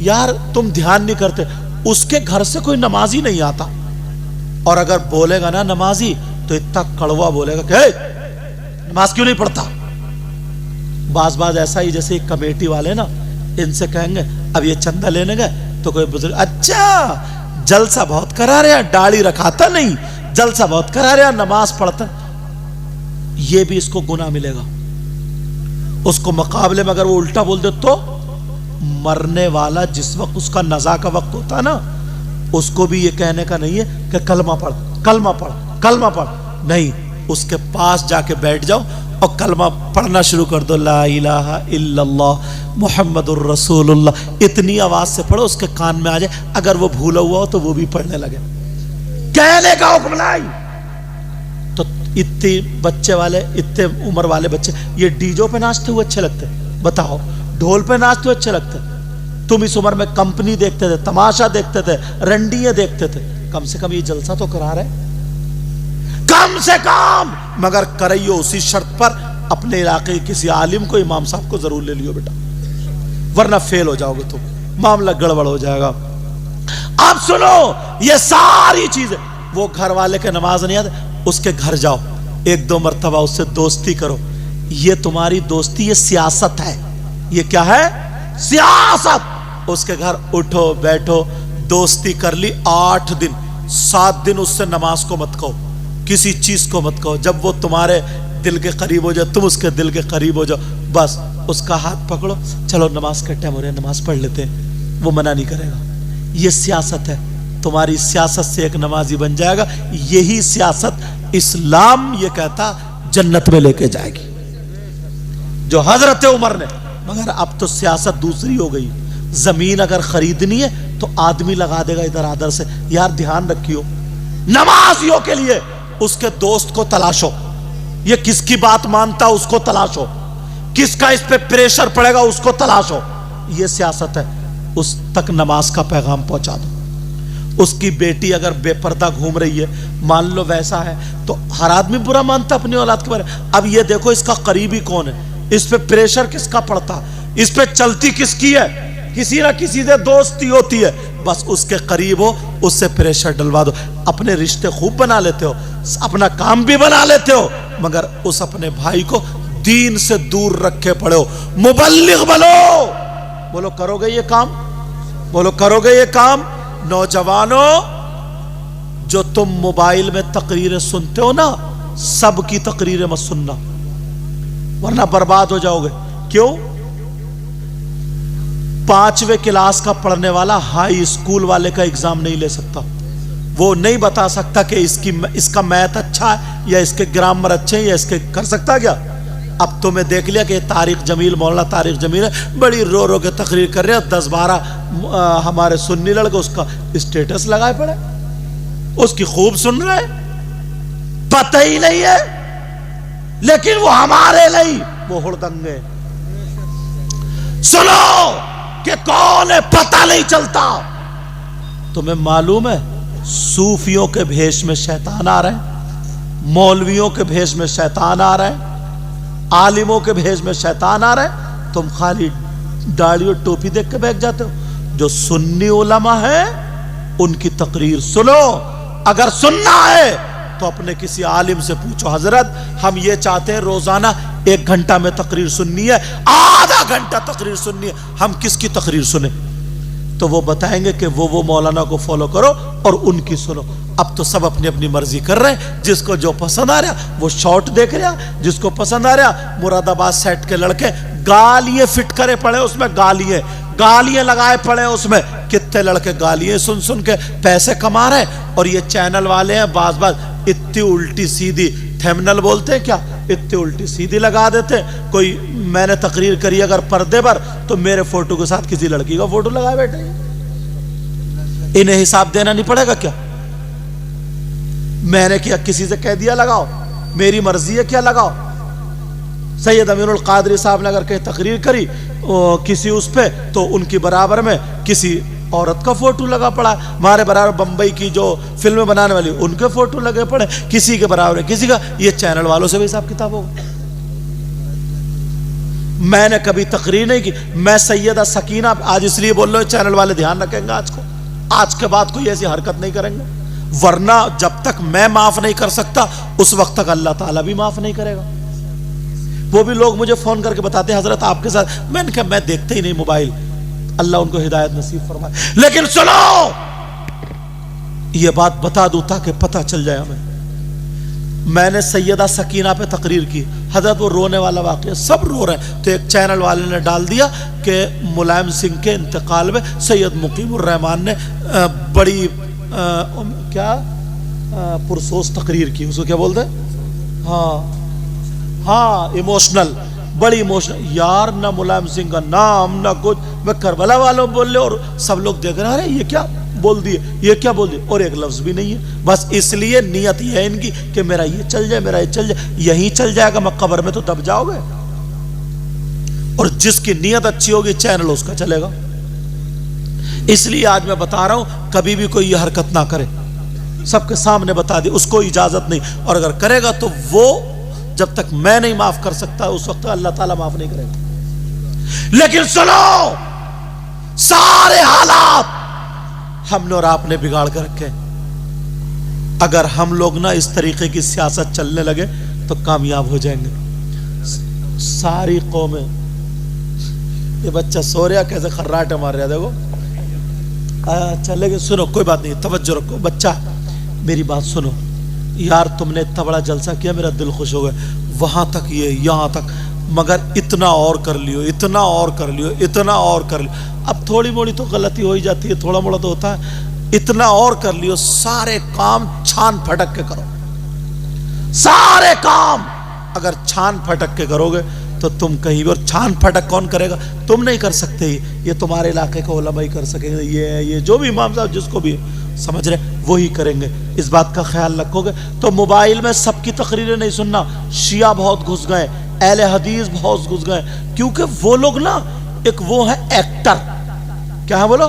Speaker 1: یار تم دھیان نہیں کرتے, اس کے گھر سے کوئی نمازی نہیں آتا, اور اگر بولے گا نا نمازی تو اتنا کڑوا بولے گا کہ نماز کیوں نہیں پڑھتا. بعض ایسا ہی جیسے کمیٹی والے نا, ان سے کہیں گے اب یہ چندہ لینے گئے تو کوئی بزرگ, اچھا جلسہ بہت کرا رہے ہیں, داڑھی رکھاتا نہیں, جلسہ بہت کرا رہے ہیں, نماز پڑھتا, یہ بھی اس کو گناہ ملے گا. اس کو مقابلے میں اگر وہ الٹا بول دے تو مرنے والا جس وقت اس کا نزا کا وقت ہوتا نا, اس کو بھی یہ کہنے کا نہیں ہے کہ کلمہ پڑھ کلمہ پڑھ کلمہ پڑھ, نہیں, اس کے پاس جا کے بیٹھ جاؤ اور کلمہ پڑھنا شروع کر دو, لا الہ الا اللہ محمد الرسول اللہ, اتنی آواز سے پڑھو اس کے کان میں آ جائے. اگر وہ بھولا ہوا ہو تو وہ بھی پڑھنے لگے. کہنے کا حکم نہیں. تو اتنے بچے والے, اتنے عمر والے بچے یہ ڈیجو پہ ناچتے ہوئے اچھے لگتے, بتاؤ ڈھول پہ ناچتے ہوئے اچھے لگتے. تم اس عمر میں کمپنی دیکھتے تھے, تماشا دیکھتے تھے, رنڈیاں دیکھتے تھے, کم سے کم یہ جلسہ تو کرا رہے کم سے کم. مگر کرئیو اسی شرط پر اپنے علاقے کے کسی عالم کو, امام صاحب کو ضرور لے لیو بیٹا, ورنہ فیل ہو جاؤ گے تم, معاملہ گڑبڑ ہو جائے گا. اب سنو, یہ ساری چیزیں, وہ گھر والے کے نماز نہیں آتے, اس کے گھر جاؤ, ایک دو مرتبہ اس سے دوستی کرو. یہ تمہاری دوستی, یہ سیاست ہے. یہ کیا ہے؟ سیاست. اس کے گھر اٹھو بیٹھو, دوستی کر لی 8 دن 7 دن, اس سے نماز کو مت کہو, کسی چیز کو مت کہو. جب وہ تمہارے دل کے قریب ہو جائے, تم اس کے دل کے قریب ہو جاؤ, بس اس کا ہاتھ پکڑو, چلو نماز کا ٹائم ہو رہا ہے, نماز پڑھ لیتے ہیں, وہ منع نہیں کرے گا. یہ سیاست ہے. تمہاری سیاست سے ایک نمازی بن جائے گا. یہی سیاست اسلام یہ کہتا جنت میں لے کے جائے گی, جو حضرت عمر نے. مگر اب تو سیاست دوسری ہو گئی. زمین اگر خریدنی ہے تو آدمی لگا دے گا ادھر ادھر سے. یار دھیان رکھیو, نمازیوں کے لیے اس کے دوست کو تلاشو, یہ کس کی بات مانتا اس کو تلاشو, کس کا اس پہ پریشر پڑے گا اس کو تلاشو. یہ سیاست ہے. اس تک نماز کا پیغام پہنچا دو. اس کی بیٹی اگر بے پردہ گھوم رہی ہے, مان لو ویسا ہے, تو ہر آدمی برا مانتا اپنی اولاد کے بارے. اب یہ دیکھو اس کا قریبی کون ہے, اس پہ پریشر کس کا پڑتا, اس پہ چلتی کس کی ہے, کسی نہ کسی سے دوستی ہوتی ہے, بس اس کے قریب ہو, اس سے پریشر ڈلوا دو. اپنے رشتے خوب بنا لیتے ہو, اپنا کام بھی بنا لیتے ہو, مگر اس اپنے بھائی کو دین سے دور رکھے پڑے ہو. مبلغ بنو. بولو کرو گے یہ کام, بولو کرو گے یہ کام. نوجوانوں, جو تم موبائل میں تقریریں سنتے ہو نا, سب کی تقریریں مت سننا, ورنہ برباد ہو جاؤ گے. کیوں؟ 5ویں کلاس کا پڑھنے والا ہائی اسکول والے کا ایگزام نہیں لے سکتا. وہ نہیں بتا سکتا کہ اس کا میتھ اچھا ہے یا اس کے گرامر اچھے ہیں, یا اس کے کر سکتا کیا؟ اب تو میں دیکھ لیا کہ طارق جمیل, مولانا طارق جمیل ہے, بڑی رو رو کے تقریر کر رہے ہیں, 10-12 ہمارے سنی لڑکے اس کا اسٹیٹس لگائے پڑے, اس کی خوب سن رہے, پتہ ہی نہیں ہے, لیکن وہ ہمارے نہیں, وہ ہڑدنگے. سنو کہ کون ہے پتہ نہیں چلتا. تمہیں معلوم ہے صوفیوں کے بھیش میں شیطان آ رہے ہیں, مولویوں کے بھیش میں شیطان آ رہے ہیں, عالموں کے بھیش میں شیطان آ رہے ہیں. تم خالی داڑھی اور ٹوپی دیکھ کے بیٹھ جاتے ہو. جو سنی علماء ہیں ان کی تقریر سنو. اگر سننا ہے تو اپنے کسی عالم سے پوچھو, حضرت ہم یہ چاہتے ہیں روزانہ 1 گھنٹہ میں تقریر سننی ہے, آدھا گھنٹہ تقریر سننی ہے, ہم کس کی تقریر سنیں؟ تو وہ بتائیں گے کہ وہ مولانا کو فالو کرو اور ان کی سنو. اب تو سب اپنی اپنی مرضی کر رہے ہیں, جس کو جو پسند آ رہا وہ شارٹ دیکھ رہا, جس کو پسند آ رہا. مراد آباد سیٹ کے لڑکے گالیاں فٹ کرے پڑے, اس میں گالیاں لگائے پڑے, اس میں کتنے لڑکے گالیاں سن سن کے پیسے کما رہے ہیں. اور یہ چینل والے ہیں بعض اتنی الٹی سیدھی تھیمنل بولتے ہیں کیا, اتنی الٹی سیدھی لگا دیتے. کوئی میں نے تقریر کری اگر پردے پر, تو میرے فوٹو کے ساتھ کسی لڑکی کا فوٹو لگائے بیٹھے. انہیں حساب دینا نہیں پڑے گا کیا؟ میں نے کیا کسی سے کہہ دیا لگاؤ, میری مرضی ہے کیا لگاؤ. سید امین القادری صاحب نے اگر کہیں تقریر کری کسی اس پہ, تو ان کی برابر میں کسی عورت کا فوٹو لگا پڑا. ہمارے برابر بمبئی کی جو فلمیں بنانے والی ان کے فوٹو لگے پڑے, کسی کے برابر کسی کا. یہ چینل والوں سے بھی حساب کتاب ہوگا. میں نے کبھی تقریر نہیں کی. میں سیدہ سکینہ آج اس لیے بول رہا ہوں چینل والے دھیان رکھیں گے آج کے بعد کوئی ایسی حرکت نہیں کریں گے, ورنہ جب تک میں معاف نہیں کر سکتا اس وقت تک اللہ تعالیٰ بھی معاف نہیں کرے گا. وہ بھی لوگ مجھے فون کر کے بتاتے ہیں حضرت آپ کے ساتھ, میں نے کہا میں دیکھتے ہی نہیں موبائل, اللہ ان کو ہدایت نصیب فرمائے. لیکن سنو, یہ بات بتا دوں تاکہ پتہ چل جائے ہمیں. میں نے سیدہ سکینہ پہ تقریر کی, حضرت وہ رونے والا واقعہ, سب رو رہے ہیں, تو ایک چینل والے نے ڈال دیا کہ ملائم سنگھ کے انتقال میں سید مقیم الرحمان نے بڑی کیا پرسوس تقریر کی, اس کو کیا بولتے ہیں, ہاں ایموشنل, بڑی ایموشنل. یار نہ ملائم سنگھ کا نام نہ کچھ, میں کربلا والوں بول لے اور سب لوگ دیکھ رہے ہیں ارے یہ کیا بول دیے, یہ کیا بول دیے, اور ایک لفظ بھی نہیں ہے. بس اس لیے نیت یہ ہے ان کی کہ میرا یہ چل جائے, میرا یہ چل جائے. یہی چل جائے گا, میں قبر میں تو دب جاؤ گے. اور جس کی نیت اچھی ہوگی چینل اس کا چلے گا. اس لیے آج میں بتا رہا ہوں کبھی بھی کوئی یہ حرکت نہ کرے, سب کے سامنے بتا دی, اس کو اجازت نہیں, اور اگر کرے گا تو وہ جب تک میں نہیں معاف کر سکتا اس وقت اللہ تعالیٰ معاف نہیں کرے گا. لیکن سنو, سارے حالات ہم نے اور آپ نے بگاڑ کر رکھے. اگر ہم لوگ نہ اس طریقے کی سیاست چلنے لگے تو کامیاب ہو جائیں گے. ساری قومیں, یہ بچہ سو رہا کیسے خراٹے مار رہا, دیکھو. اچھا لیکن سنو, کوئی بات نہیں, توجہ رکھو. بچہ میری بات سنو, یار تم نے اتنا بڑا جلسہ کیا, میرا دل خوش ہو گیا, وہاں تک یہ یہاں تک, مگر اتنا اور کر لیو, اتنا اور کر لیو, اتنا اور کر لیو. اب تھوڑی موڑی تو غلطی ہو ہی جاتی ہے, تھوڑا موڑا تو ہوتا ہے, اتنا اور کر لیو. سارے کام چھان پھٹک کے کرو, سارے کام اگر چھان پھٹک کے کرو گے تو تم کہیں بھی, اور چھان پھٹک کون کرے گا, تم نہیں کر سکتے, یہ تمہارے علاقے کے علماء ہی کر سکیں گے, یہ جو بھی امام صاحب جس کو بھی سمجھ رہے وہی کریں گے. اس بات کا خیال رکھو گے. تو موبائل میں سب کی تقریریں نہیں سننا. شیعہ بہت گھس گئے, اہل حدیث بہت گھس گئے, کیونکہ وہ لوگ نا ایک وہ ہے ایکٹر. کیا ہے بولو,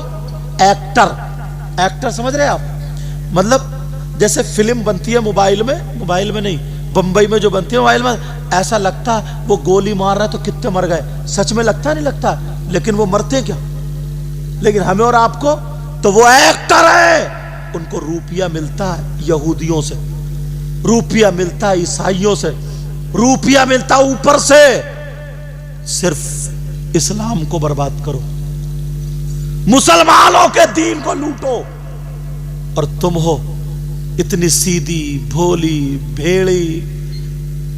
Speaker 1: ایکٹر سمجھ رہے آپ, مطلب جیسے فلم بنتی ہے موبائل میں نہیں, بمبئی میں جو بنتی ہے موبائل میں, ایسا لگتا وہ گولی مار رہا ہے تو کتنے مر گئے, سچ میں لگتا نہیں لگتا, لیکن وہ مرتے کیا. لیکن ہمیں اور آپ کو تو وہ ایکٹر ہے, ان کو روپیہ ملتا ہے یہودیوں سے, روپیہ ملتا ہے عیسائیوں سے, روپیہ ملتا اوپر سے. صرف اسلام کو برباد کرو, مسلمانوں کے دین کو لوٹو, اور تم ہو اتنی سیدھی بھولی بھیڑی,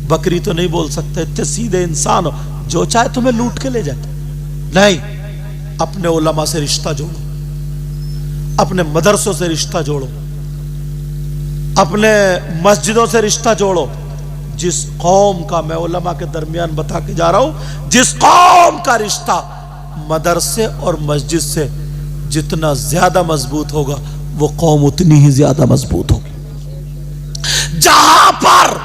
Speaker 1: بکری تو نہیں بول سکتے, اتنے سیدھے انسان ہو, جو چاہے تمہیں لوٹ کے لے جائے. نہیں, اپنے علماء سے رشتہ جوڑو, اپنے مدرسوں سے رشتہ جوڑو, اپنے مسجدوں سے رشتہ جوڑو. جس قوم کا, میں علماء کے درمیان بتا کے جا رہا ہوں, جس قوم کا رشتہ مدرسے اور مسجد سے جتنا زیادہ مضبوط ہوگا وہ قوم اتنی ہی زیادہ مضبوط ہوگی. جہاں پر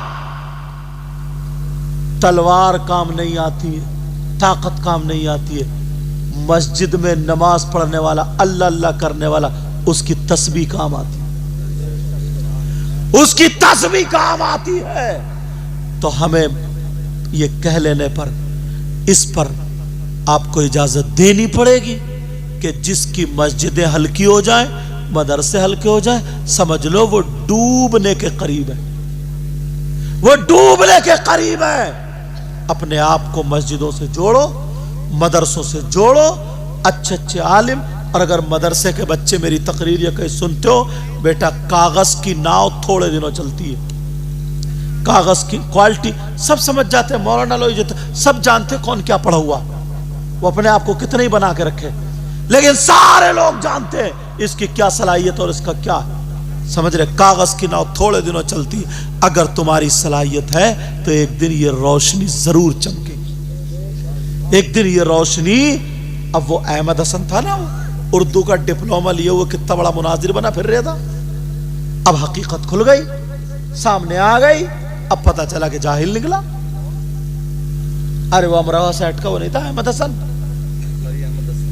Speaker 1: تلوار کام نہیں آتی ہے, طاقت کام نہیں آتی ہے, مسجد میں نماز پڑھنے والا, اللہ اللہ کرنے والا, اس کی تسبیح کام آتی ہے, اس کی تسبیح کام آتی ہے. تو ہمیں یہ کہہ لینے پر اس پر آپ کو اجازت دینی پڑے گی کہ جس کی مسجدیں ہلکی ہو جائیں, مدرسے ہلکے ہو جائیں, سمجھ لو وہ ڈوبنے کے قریب ہے, وہ ڈوبنے کے قریب ہے. اپنے آپ کو مسجدوں سے جوڑو, مدرسوں سے جوڑو, اچھے اچھے عالم. اور اگر مدرسے کے بچے میری تقریر یا کہیں سنتے ہو, بیٹا کاغذ کی ناؤ تھوڑے دنوں چلتی ہے, کاغذ کی کوالٹی سب سمجھ جاتے ہیں, مولانا لوگ سب جانتے کون کیا پڑھا ہوا, وہ اپنے آپ کو کتنے ہی بنا کے رکھے, لیکن سارے لوگ جانتے ہیں اس کی کیا صلاحیت اور اس کا کیا, سمجھ رہے. کاغذ کی ناؤ تھوڑے دنوں چلتی ہے, اگر تمہاری صلاحیت ہے تو ایک دن یہ روشنی ضرور چمکے گی, ایک دن یہ روشنی. اب وہ احمد حسن تھا نا, اردو کا ڈپلوما لیے وہ کتنا بڑا مناظر بنا پھر رہا تھا, اب حقیقت کھل گئی, سامنے آ گئی, اب پتا چلا کہ جاہل نکلا. ارے وہ امراوہ سیٹ کا وہ نہیں تھا احمد حسن,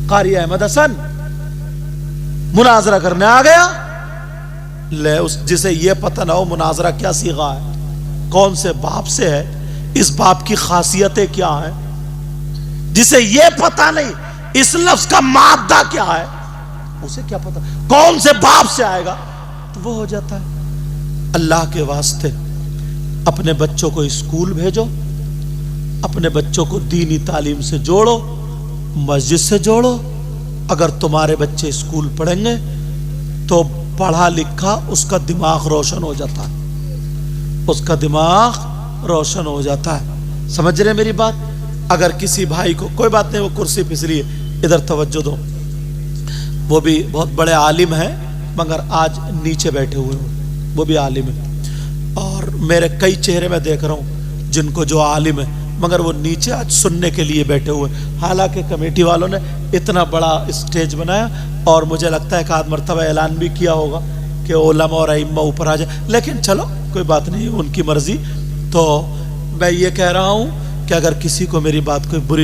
Speaker 1: قاری احمد حسن, مناظرہ کرنے آ گیا. لے اس جسے یہ پتہ نہ ہو مناظرہ کیا صیغہ ہے, کون سے باپ سے ہے, اس باپ کی خاصیتیں کیا ہیں, جسے یہ پتا نہیں اس لفظ کا مادہ کیا ہے، اسے کیا پتا کون سے باب سے آئے گا، تو وہ ہو جاتا ہے۔ اللہ کے واسطے اپنے بچوں کو اسکول بھیجو، اپنے بچوں کو دینی تعلیم سے جوڑو، مسجد سے جوڑو۔ اگر تمہارے بچے اسکول پڑھیں گے تو پڑھا لکھا اس کا دماغ روشن ہو جاتا ہے، اس کا دماغ روشن ہو جاتا ہے۔ سمجھ رہے میری بات؟ اگر کسی بھائی کو، کوئی بات نہیں، وہ کرسی پھسلی ہے، ادھر توجہ دو، وہ بھی بہت بڑے عالم ہیں مگر آج نیچے بیٹھے ہوئے ہیں، وہ بھی عالم ہیں، اور میرے کئی چہرے میں دیکھ رہا ہوں جن کو جو عالم ہے مگر وہ نیچے آج سننے کے لیے بیٹھے ہوئے۔ حالانکہ کمیٹی والوں نے اتنا بڑا اسٹیج بنایا اور مجھے لگتا ہے کہ آدھ مرتبہ اعلان بھی کیا ہوگا کہ علماء اور ائمہ اوپر آ جائے، لیکن چلو کوئی بات نہیں، ان کی مرضی۔ تو میں یہ کہہ رہا ہوں کہ اگر کسی کو میری بات کوئی بری